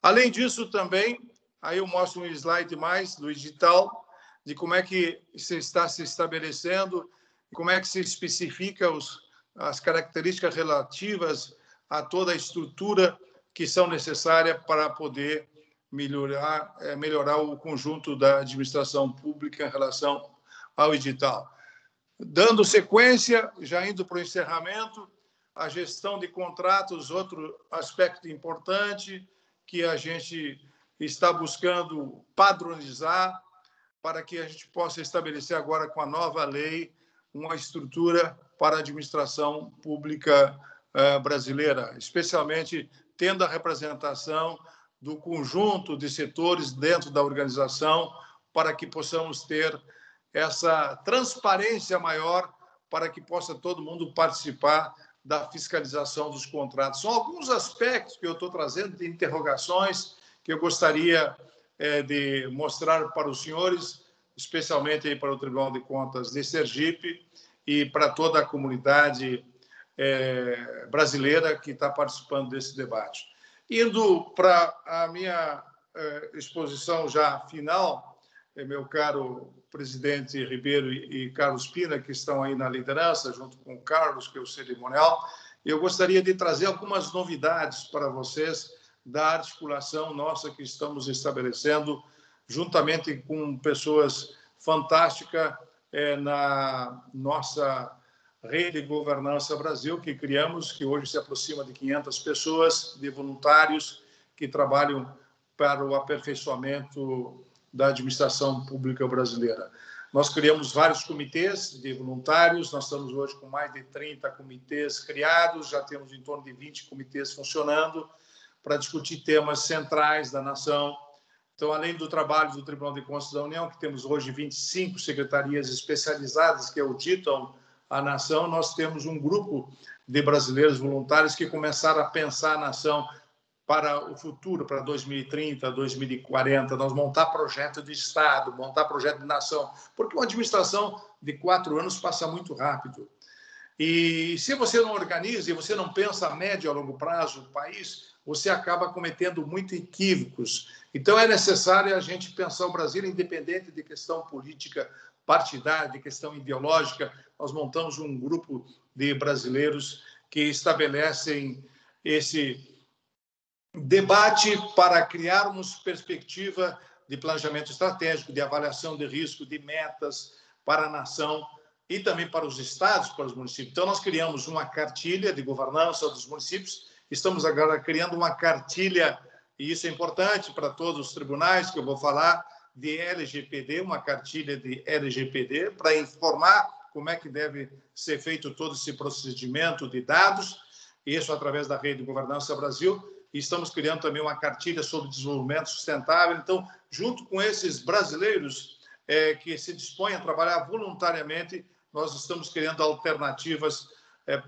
Além disso, também, aí eu mostro um slide mais do digital, de como é que se está se estabelecendo, como é que se especifica as características relativas a toda a estrutura que são necessárias para poder melhorar o conjunto da administração pública em relação ao edital. Dando sequência, já indo para o encerramento, a gestão de contratos, outro aspecto importante que a gente está buscando padronizar para que a gente possa estabelecer agora com a nova lei uma estrutura para a administração pública brasileira, especialmente tendo a representação do conjunto de setores dentro da organização, para que possamos ter essa transparência maior, para que possa todo mundo participar da fiscalização dos contratos. São alguns aspectos que eu estou trazendo de interrogações que eu gostaria de mostrar para os senhores, especialmente aí para o Tribunal de Contas de Sergipe e para toda a comunidade brasileira que está participando desse debate. Indo para a minha exposição já final, meu caro presidente Ribeiro e Carlos Pina, que estão aí na liderança, junto com o Carlos, que é o cerimonial, eu gostaria de trazer algumas novidades para vocês da articulação nossa que estamos estabelecendo, juntamente com pessoas fantásticas na nossa Rede Governança Brasil, que criamos, que hoje se aproxima de 500 pessoas, de voluntários que trabalham para o aperfeiçoamento da administração pública brasileira. Nós criamos vários comitês de voluntários, nós estamos hoje com mais de 30 comitês criados, já temos em torno de 20 comitês funcionando para discutir temas centrais da nação. Então, além do trabalho do Tribunal de Contas da União, que temos hoje 25 secretarias especializadas que auditam a nação, nós temos um grupo de brasileiros voluntários que começaram a pensar a nação para o futuro, para 2030, 2040, nós montar projeto de Estado, montar projeto de nação, porque uma administração de 4 anos passa muito rápido. E se você não organiza e você não pensa a médio e a longo prazo o país, você acaba cometendo muitos equívocos. Então, é necessário a gente pensar o Brasil independente de questão política partidária, de questão ideológica. Nós montamos um grupo de brasileiros que estabelecem esse debate para criarmos perspectiva de planejamento estratégico, de avaliação de risco, de metas para a nação e também para os estados, para os municípios. Então, nós criamos uma cartilha de governança dos municípios, estamos agora criando uma cartilha, e isso é importante para todos os tribunais, que eu vou falar, de LGPD, uma cartilha de LGPD, para informar como é que deve ser feito todo esse procedimento de dados, isso através da Rede Governança Brasil. E estamos criando também uma cartilha sobre desenvolvimento sustentável. Então, junto com esses brasileiros que se dispõem a trabalhar voluntariamente, nós estamos criando alternativas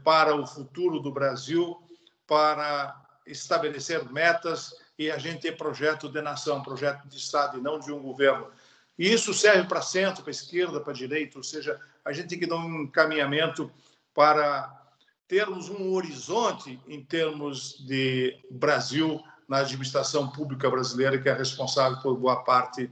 para o futuro do Brasil, para estabelecer metas e a gente ter projeto de nação, projeto de Estado e não de um governo. E isso serve para centro, para esquerda, para direita, ou seja, a gente tem que dar um encaminhamento para termos um horizonte em termos de Brasil na administração pública brasileira, que é responsável por boa parte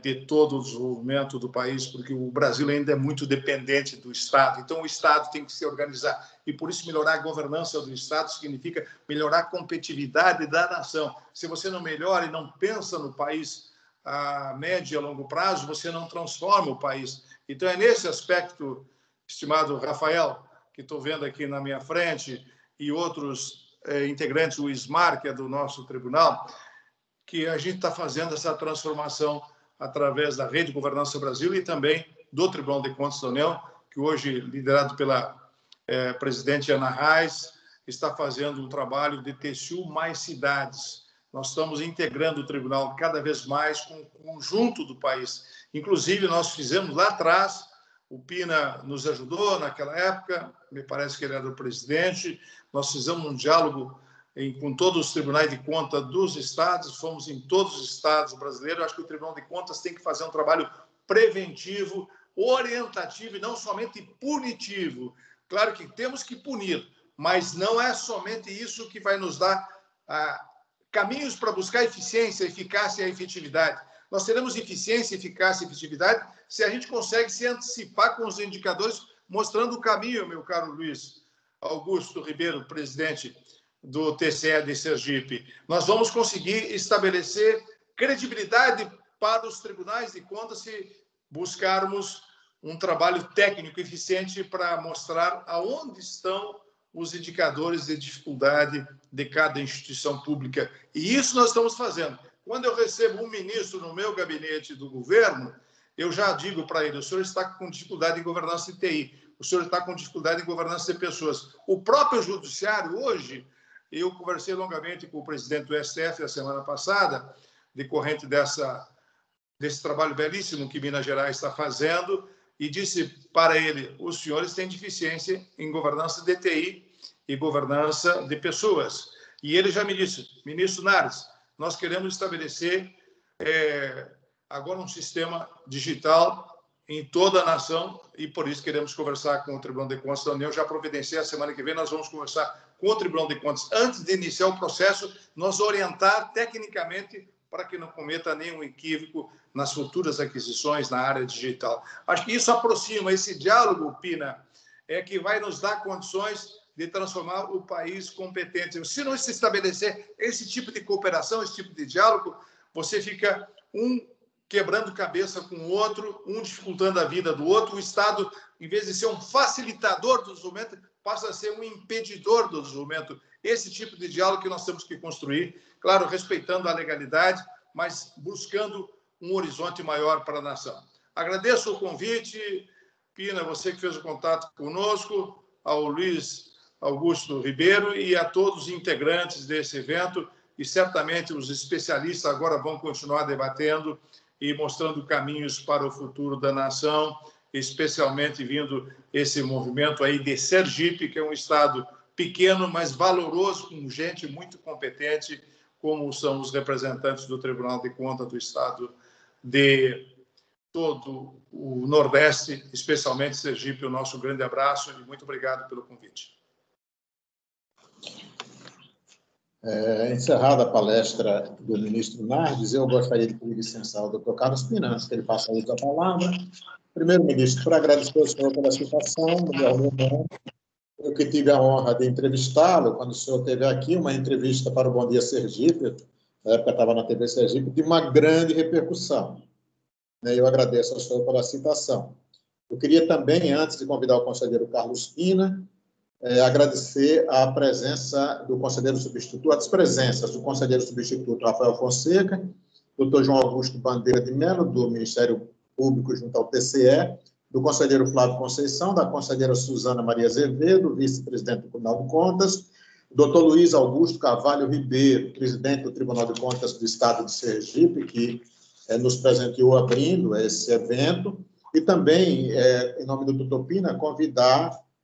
de todo o desenvolvimento do país, porque o Brasil ainda é muito dependente do Estado. Então, o Estado tem que se organizar. E, por isso, melhorar a governança do Estado significa melhorar a competitividade da nação. Se você não melhora e não pensa no país a médio e a longo prazo, você não transforma o país. Então, é nesse aspecto, estimado Rafael, que estou vendo aqui na minha frente, e outros integrantes, o ISMAR, que é do nosso tribunal, que a gente está fazendo essa transformação através da Rede Governança Brasil e também do Tribunal de Contas da União, que hoje, liderado pela presidente Ana Reis, está fazendo um trabalho de TCU mais cidades. Nós estamos integrando o tribunal cada vez mais com o conjunto do país. Inclusive, nós fizemos lá atrás, o Pina nos ajudou naquela época, me parece que ele era o presidente, nós fizemos um diálogo com todos os tribunais de contas dos estados, fomos em todos os estados brasileiros. Eu acho que o Tribunal de Contas tem que fazer um trabalho preventivo, orientativo e não somente punitivo. Claro que temos que punir, mas não é somente isso que vai nos dar caminhos para buscar eficiência, eficácia e efetividade. Nós teremos eficiência, eficácia e efetividade se a gente consegue se antecipar com os indicadores, mostrando o caminho, meu caro Luiz Augusto Ribeiro, presidente do TCE de Sergipe. Nós vamos conseguir estabelecer credibilidade para os tribunais de contas se buscarmos um trabalho técnico eficiente para mostrar aonde estão os indicadores de dificuldade de cada instituição pública. E isso nós estamos fazendo. Quando eu recebo um ministro no meu gabinete do governo, eu já digo para ele: o senhor está com dificuldade em governança de TI, o senhor está com dificuldade em governança de pessoas. O próprio judiciário, hoje, eu conversei longamente com o presidente do STF a semana passada, decorrente desse trabalho belíssimo que Minas Gerais está fazendo, e disse para ele: os senhores têm deficiência em governança de TI e governança de pessoas. E ele já me disse: ministro Nardes, nós queremos estabelecer agora um sistema digital em toda a nação, e por isso queremos conversar com o Tribunal de Contas da União. Já providenciei, a semana que vem nós vamos conversar com o Tribunal de Contas antes de iniciar o processo, nos orientar tecnicamente para que não cometa nenhum equívoco nas futuras aquisições na área digital. Acho que isso aproxima, esse diálogo, Pina, é que vai nos dar condições de transformar o país competente. Se não se estabelecer esse tipo de cooperação, esse tipo de diálogo, você fica um quebrando cabeça com o outro, um dificultando a vida do outro. O Estado, em vez de ser um facilitador do desenvolvimento, passa a ser um impedidor do desenvolvimento. Esse tipo de diálogo que nós temos que construir, claro, respeitando a legalidade, mas buscando um horizonte maior para a nação. Agradeço o convite, Pina, você que fez o contato conosco, ao Luiz Augusto Ribeiro e a todos os integrantes desse evento, e certamente os especialistas agora vão continuar debatendo e mostrando caminhos para o futuro da nação, especialmente vindo esse movimento aí de Sergipe, que é um estado pequeno, mas valoroso, com gente muito competente, como são os representantes do Tribunal de Contas do estado de todo o Nordeste, especialmente Sergipe. O nosso grande abraço e muito obrigado pelo convite. Encerrada a palestra do ministro Nardes, eu gostaria de pedir licença ao doutor Carlos Pina, que ele passa aí a palavra. Primeiro, ministro, para agradecer ao senhor pela citação, no meu momento, eu que tive a honra de entrevistá-lo, quando o senhor esteve aqui, uma entrevista para o Bom Dia Sergipe, na época estava na TV Sergipe, de uma grande repercussão. Eu agradeço ao senhor pela citação. Eu queria também, antes de convidar o conselheiro Carlos Pina, agradecer a presença do conselheiro substituto, as presenças do conselheiro substituto Rafael Fonseca, doutor João Augusto Bandeira de Mello, do Ministério Público junto ao TCE, do conselheiro Flávio Conceição, da conselheira Suzana Maria Azevedo, vice-presidente do Tribunal de Contas, doutor Luiz Augusto Carvalho Ribeiro, presidente do Tribunal de Contas do Estado de Sergipe, que nos presenteou abrindo esse evento, e também, em nome do doutor Pina,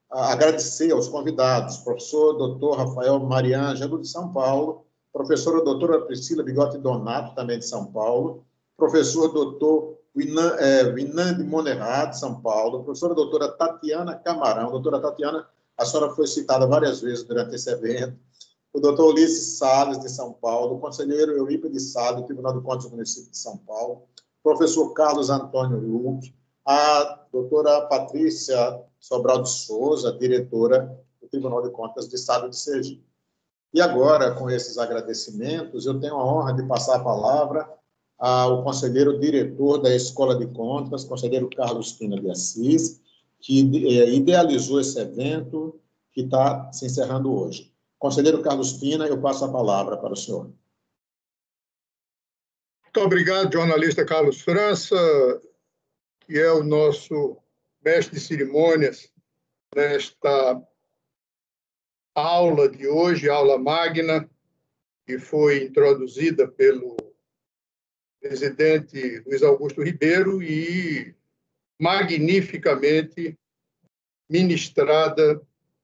agradecer aos convidados, professor doutor Rafael Mariângelo, de São Paulo, professora doutora Priscila Bigotti Donato, também de São Paulo, professor doutor Winan de Monerrat, de São Paulo, professora doutora Tatiana Camarão. Doutora Tatiana, a senhora foi citada várias vezes durante esse evento, o doutor Ulisses Salles, de São Paulo, o conselheiro Eurípides Salles, do Tribunal de Contas do Município de São Paulo, professor Carlos Antônio Luque, a doutora Patrícia Sobral de Souza, diretora do Tribunal de Contas do Estado de Sergipe. E agora, com esses agradecimentos, eu tenho a honra de passar a palavra ao conselheiro diretor da Escola de Contas, conselheiro Carlos Pina de Assis, que idealizou esse evento que está se encerrando hoje. Conselheiro Carlos Pina, eu passo a palavra para o senhor. Muito obrigado, jornalista Carlos França, que é o nosso mestre de cerimônias nesta aula de hoje, aula magna, que foi introduzida pelo presidente Luiz Augusto Ribeiro e magnificamente ministrada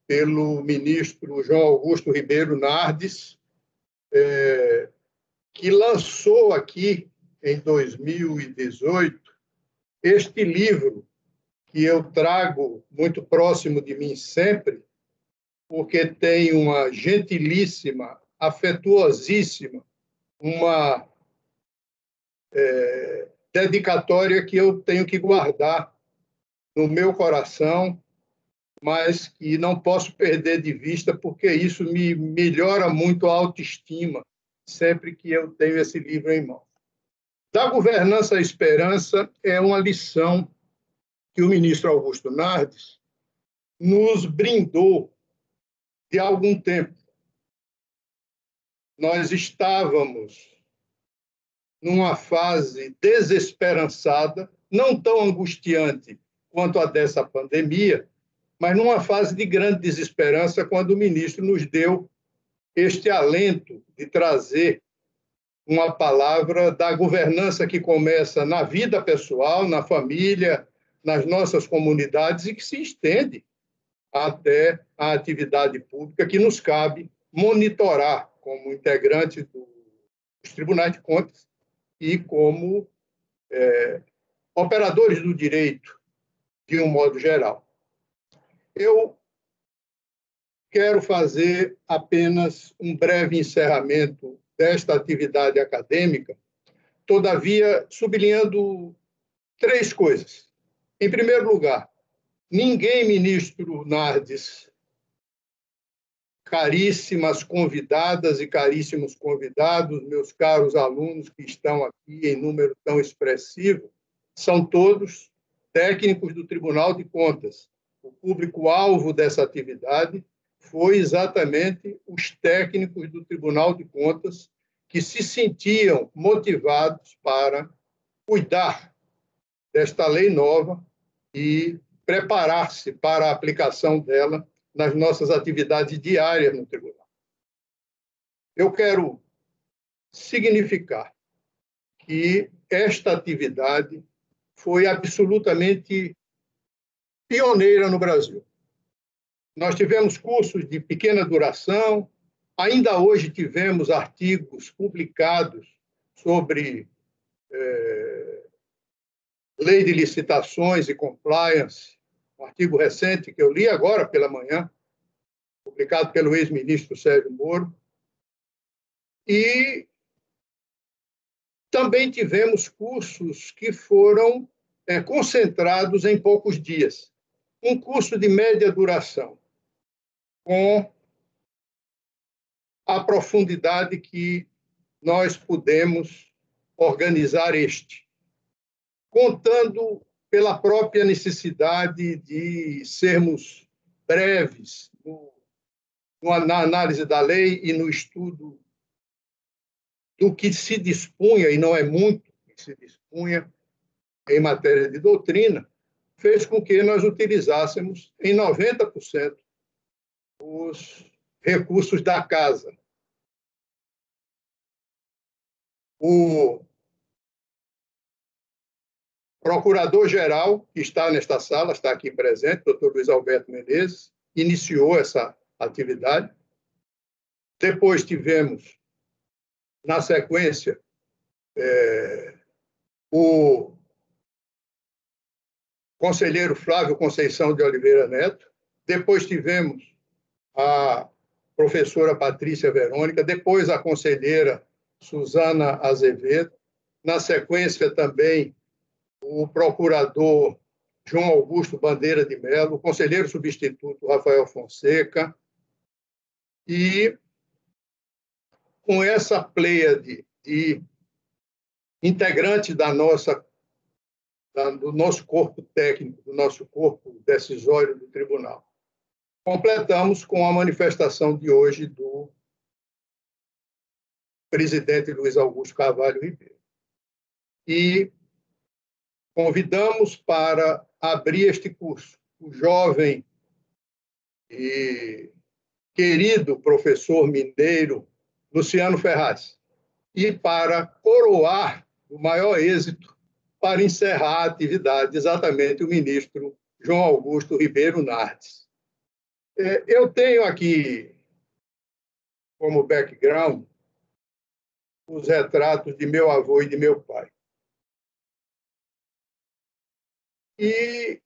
pelo ministro João Augusto Ribeiro Nardes, que lançou aqui, em 2018, este livro, que eu trago muito próximo de mim sempre, porque tem uma gentilíssima, afetuosíssima, uma dedicatória que eu tenho que guardar no meu coração, mas que não posso perder de vista, porque isso me melhora muito a autoestima sempre que eu tenho esse livro em mão. Da governança à esperança é uma lição que o ministro Augusto Nardes nos brindou de algum tempo. Nós estávamos numa fase desesperançada, não tão angustiante quanto a dessa pandemia, mas numa fase de grande desesperança, quando o ministro nos deu este alento de trazer uma palavra da governança que começa na vida pessoal, na família, nas nossas comunidades e que se estende até a atividade pública, que nos cabe monitorar como integrante dos tribunais de contas e como operadores do direito, de um modo geral. Eu quero fazer apenas um breve encerramento desta atividade acadêmica, todavia sublinhando 3 coisas. Em primeiro lugar, ninguém, ministro Nardes, caríssimas convidadas e caríssimos convidados, meus caros alunos que estão aqui em número tão expressivo, são todos técnicos do Tribunal de Contas. O público-alvo dessa atividade foi exatamente os técnicos do Tribunal de Contas que se sentiam motivados para cuidar desta lei nova e preparar-se para a aplicação dela nas nossas atividades diárias no tribunal. Eu quero significar que esta atividade foi absolutamente pioneira no Brasil. Nós tivemos cursos de pequena duração, ainda hoje tivemos artigos publicados sobre lei de licitações e compliance, um artigo recente que eu li agora pela manhã, publicado pelo ex-ministro Sérgio Moro. E também tivemos cursos que foram concentrados em poucos dias. Um curso de média duração, com a profundidade que nós pudemos organizar este, contando pela própria necessidade de sermos breves na análise da lei e no estudo do que se dispunha, e não é muito que se dispunha, em matéria de doutrina, fez com que nós utilizássemos em 90% os recursos da casa. O procurador-geral, que está nesta sala, está aqui presente, doutor Luiz Alberto Menezes, iniciou essa atividade. Depois tivemos, na sequência, o conselheiro Flávio Conceição de Oliveira Neto. Depois tivemos a professora Patrícia Verônica. Depois a conselheira Suzana Azevedo. Na sequência, também, o procurador João Augusto Bandeira de Mello, o conselheiro substituto Rafael Fonseca. E, com essa pleiade de integrantes do nosso corpo técnico, do nosso corpo decisório do tribunal, completamos com a manifestação de hoje do presidente Luiz Augusto Carvalho Ribeiro. E convidamos para abrir este curso o jovem e querido professor mineiro Luciano Ferraz, e para coroar o maior êxito, para encerrar a atividade, exatamente o ministro João Augusto Ribeiro Nardes. Eu tenho aqui, como background, os retratos de meu avô e de meu pai. E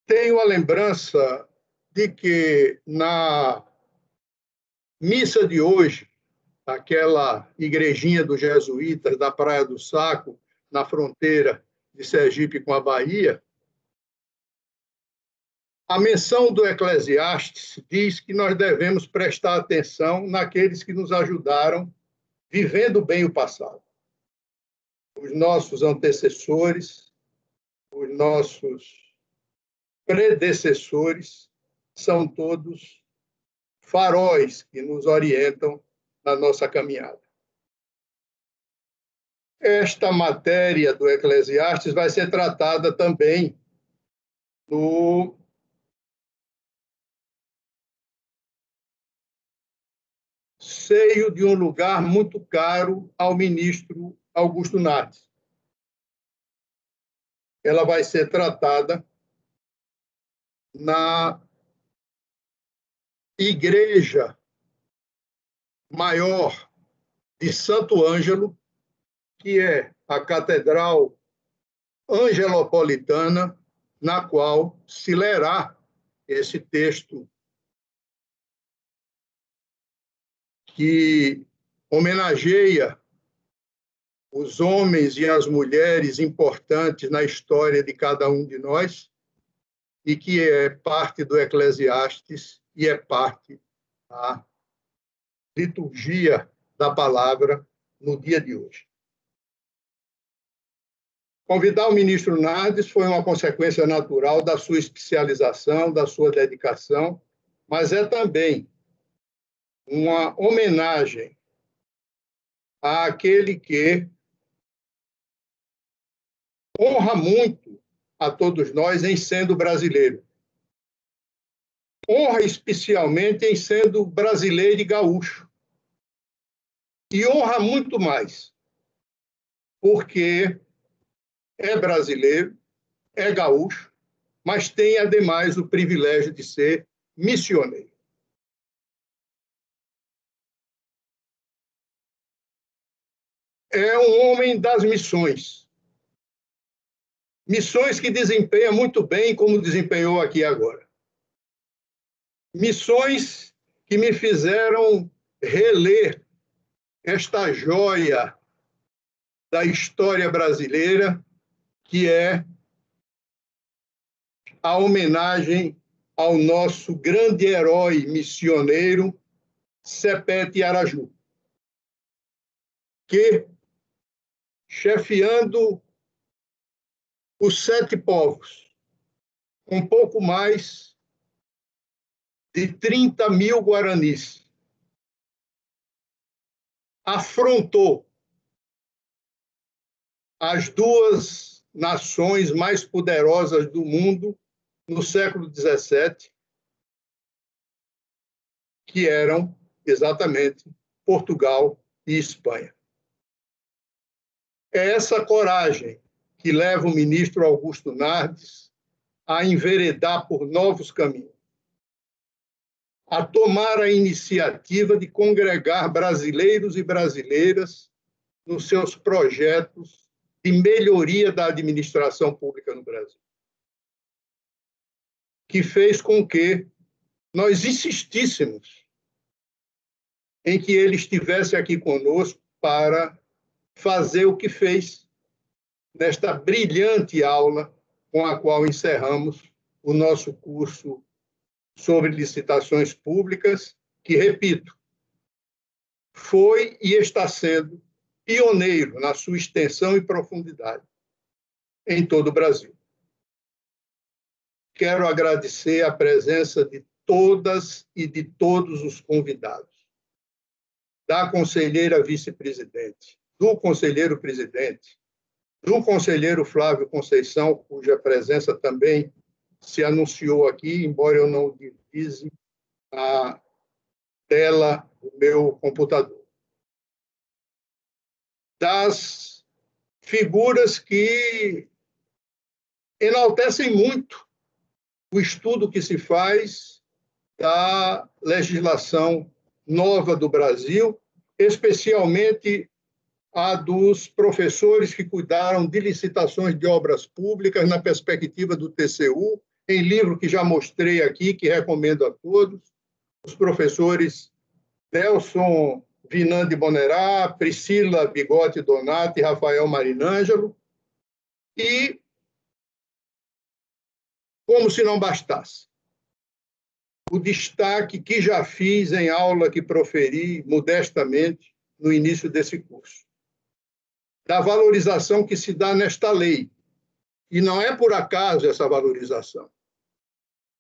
tenho a lembrança de que, na missa de hoje, aquela igrejinha dos jesuítas da Praia do Saco, na fronteira de Sergipe com a Bahia, a menção do Eclesiastes diz que nós devemos prestar atenção naqueles que nos ajudaram vivendo bem o passado. Os nossos antecessores, os nossos predecessores, são todos faróis que nos orientam na nossa caminhada. Esta matéria do Eclesiastes vai ser tratada também no seio de um lugar muito caro ao ministro Augusto Nardes. Ela vai ser tratada na Igreja Maior de Santo Ângelo, que é a Catedral Angelopolitana, na qual se lerá esse texto que homenageia os homens e as mulheres importantes na história de cada um de nós e que é parte do Eclesiastes e é parte da liturgia da palavra no dia de hoje. Convidar o ministro Nardes foi uma consequência natural da sua especialização, da sua dedicação, mas é também uma homenagem àquele que honra muito a todos nós em sendo brasileiro. Honra especialmente em sendo brasileiro e gaúcho. E honra muito mais, porque é brasileiro, é gaúcho, mas tem, ademais, o privilégio de ser missioneiro. É um homem das missões. Missões que desempenha muito bem, como desempenhou aqui agora. Missões que me fizeram reler esta joia da história brasileira, que é a homenagem ao nosso grande herói missioneiro, Sepete Araju, que, chefiando os 7 povos, um pouco mais de 30 mil guaranis, afrontou as 2 nações mais poderosas do mundo no século XVII, que eram exatamente Portugal e Espanha. É essa coragem que leva o ministro Augusto Nardes a enveredar por novos caminhos, a tomar a iniciativa de congregar brasileiros e brasileiras nos seus projetos de melhoria da administração pública no Brasil, que fez com que nós insistíssemos em que ele estivesse aqui conosco para fazer o que fez nesta brilhante aula com a qual encerramos o nosso curso sobre licitações públicas, que, repito, foi e está sendo pioneiro na sua extensão e profundidade em todo o Brasil. Quero agradecer a presença de todas e de todos os convidados, da conselheira vice-presidente, do conselheiro presidente, do conselheiro Flávio Conceição, cuja presença também se anunciou aqui, embora eu não divise a tela do meu computador. Das figuras que enaltecem muito o estudo que se faz da legislação nova do Brasil, especialmente a dos professores que cuidaram de licitações de obras públicas na perspectiva do TCU, em livro que já mostrei aqui, que recomendo a todos, os professores Nelson Vinandi Bonerá, Priscila Bigode Donati e Rafael Marinângelo, e, como se não bastasse, o destaque que já fiz em aula que proferi modestamente no início desse curso, da valorização que se dá nesta lei. E não é por acaso essa valorização.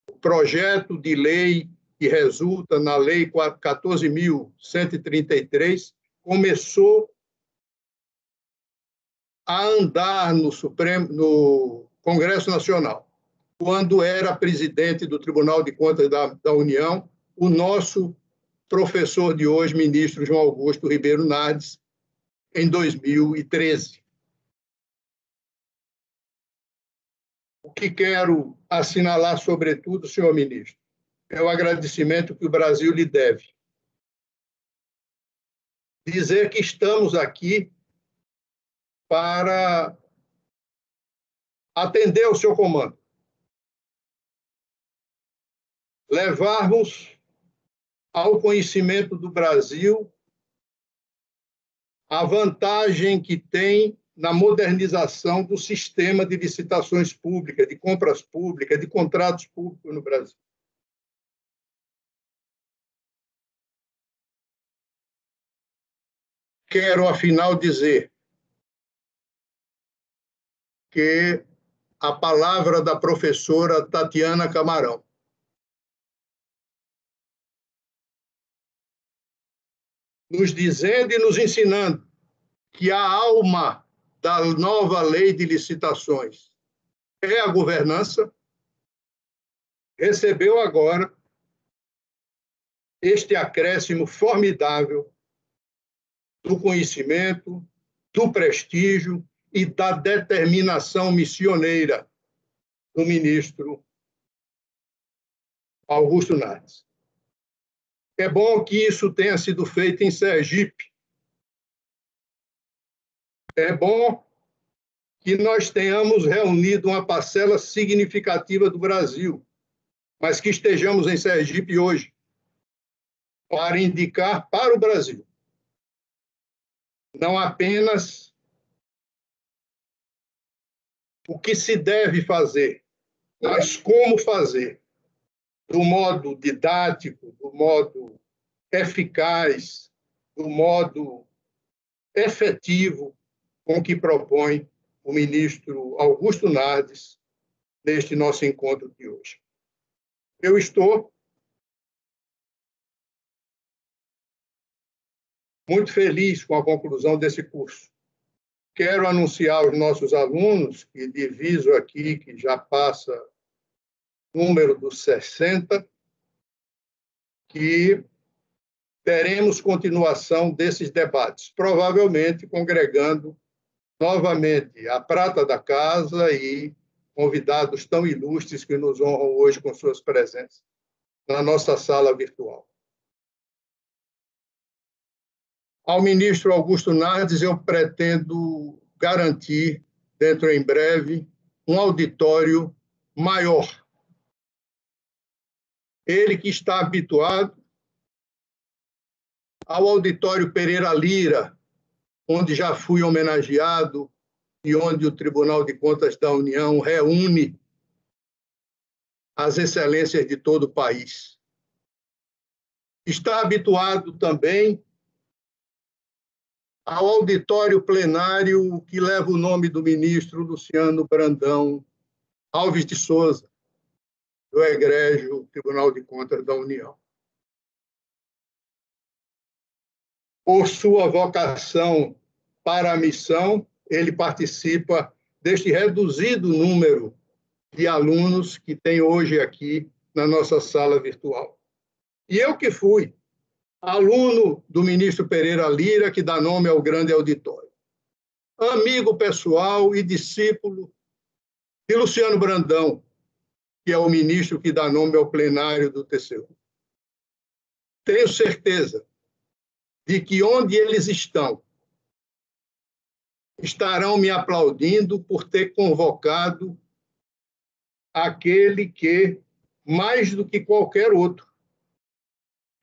O projeto de lei que resulta na Lei 14.133, começou a andar no Congresso Nacional, quando era presidente do Tribunal de Contas da União, o nosso professor de hoje, ministro João Augusto Ribeiro Nardes, em 2013. O que quero assinalar, sobretudo, senhor ministro, é o agradecimento que o Brasil lhe deve. Dizer que estamos aqui para atender ao seu comando, levarmos ao conhecimento do Brasil a vantagem que tem na modernização do sistema de licitações públicas, de compras públicas, de contratos públicos no Brasil. Quero, afinal, dizer que a palavra da professora Tatiana Camarão, nos dizendo e nos ensinando que a alma da nova lei de licitações é a governança, recebeu agora este acréscimo formidável do conhecimento, do prestígio e da determinação missioneira do ministro Augusto Nardes. É bom que isso tenha sido feito em Sergipe. É bom que nós tenhamos reunido uma parcela significativa do Brasil, mas que estejamos em Sergipe hoje para indicar para o Brasil não apenas o que se deve fazer, mas como fazer, do modo didático, do modo eficaz, do modo efetivo com que propõe o ministro Augusto Nardes neste nosso encontro de hoje. Eu estou muito feliz com a conclusão desse curso. Quero anunciar aos nossos alunos, que diviso aqui, que já passa o número dos 60, que teremos continuação desses debates, provavelmente congregando novamente a prata da casa e convidados tão ilustres que nos honram hoje com suas presenças na nossa sala virtual. Ao ministro Augusto Nardes, eu pretendo garantir, dentro em breve, um auditório maior. Ele que está habituado ao auditório Pereira Lira, onde já fui homenageado e onde o Tribunal de Contas da União reúne as excelências de todo o país. Está habituado também ao auditório plenário que leva o nome do ministro Luciano Brandão Alves de Souza, do egrégio Tribunal de Contas da União. Por sua vocação para a missão, ele participa deste reduzido número de alunos que tem hoje aqui na nossa sala virtual. E eu que fui aluno do ministro Pereira Lira, que dá nome ao grande auditório. Amigo pessoal e discípulo de Luciano Brandão, que é o ministro que dá nome ao plenário do TCU. Tenho certeza de que onde eles estão, estarão me aplaudindo por ter convocado aquele que, mais do que qualquer outro,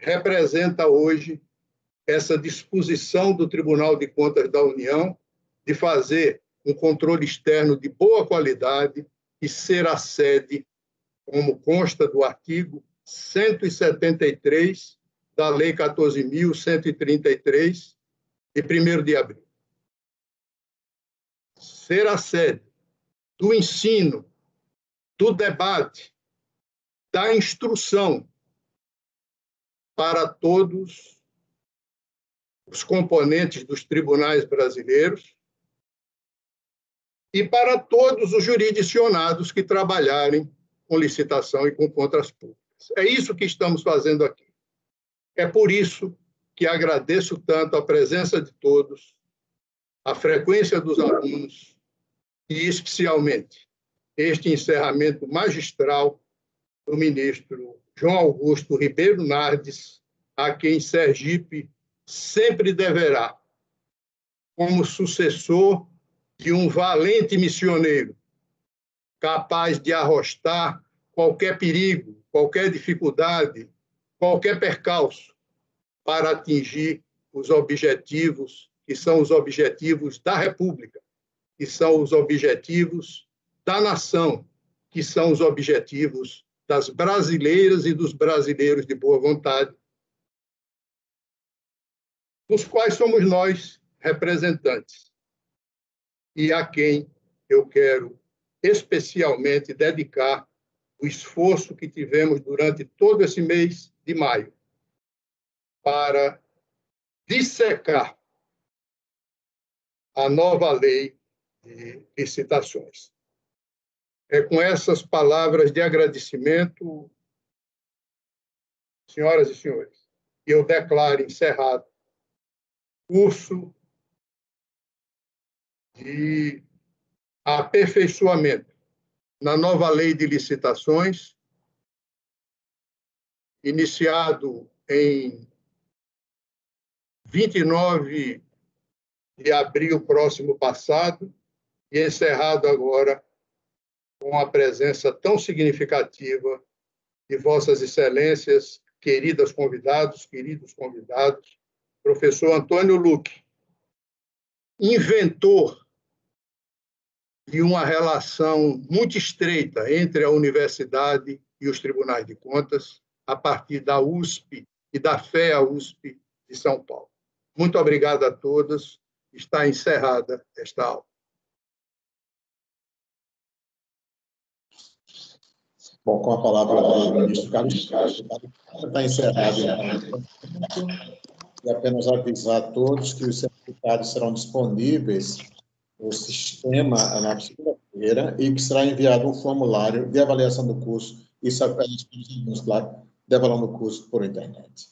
representa hoje essa disposição do Tribunal de Contas da União de fazer um controle externo de boa qualidade e ser a sede, como consta do artigo 173 da Lei 14.133, de 1º de abril. Ser a sede do ensino, do debate, da instrução para todos os componentes dos tribunais brasileiros e para todos os jurisdicionados que trabalharem com licitação e com contratos públicos. É isso que estamos fazendo aqui. É por isso que agradeço tanto a presença de todos, a frequência dos alunos e, especialmente, este encerramento magistral do ministro João Augusto Ribeiro Nardes, a quem Sergipe sempre deverá, como sucessor de um valente missioneiro, capaz de arrostar qualquer perigo, qualquer dificuldade, qualquer percalço, para atingir os objetivos que são os objetivos da República, que são os objetivos da nação, que são os objetivos das brasileiras e dos brasileiros de boa vontade, dos quais somos nós representantes, e a quem eu quero especialmente dedicar o esforço que tivemos durante todo esse mês de maio para dissecar a nova lei de licitações. É com essas palavras de agradecimento, senhoras e senhores, que eu declaro encerrado o curso de aperfeiçoamento na nova lei de licitações, iniciado em 29 de abril próximo passado e encerrado agora com a presença tão significativa de Vossas Excelências, queridos convidados, professor Antônio Luque, inventor de uma relação muito estreita entre a universidade e os tribunais de contas, a partir da USP e da FEA-USP de São Paulo. Muito obrigado a todos. Está encerrada esta aula. Bom, com a palavra do ministro Carlos Castro, está encerrado. E apenas avisar a todos que os certificados serão disponíveis no sistema na segunda-feira e que será enviado um formulário de avaliação do curso, isso apenas para os alunos, claro, de avaliação do curso por internet.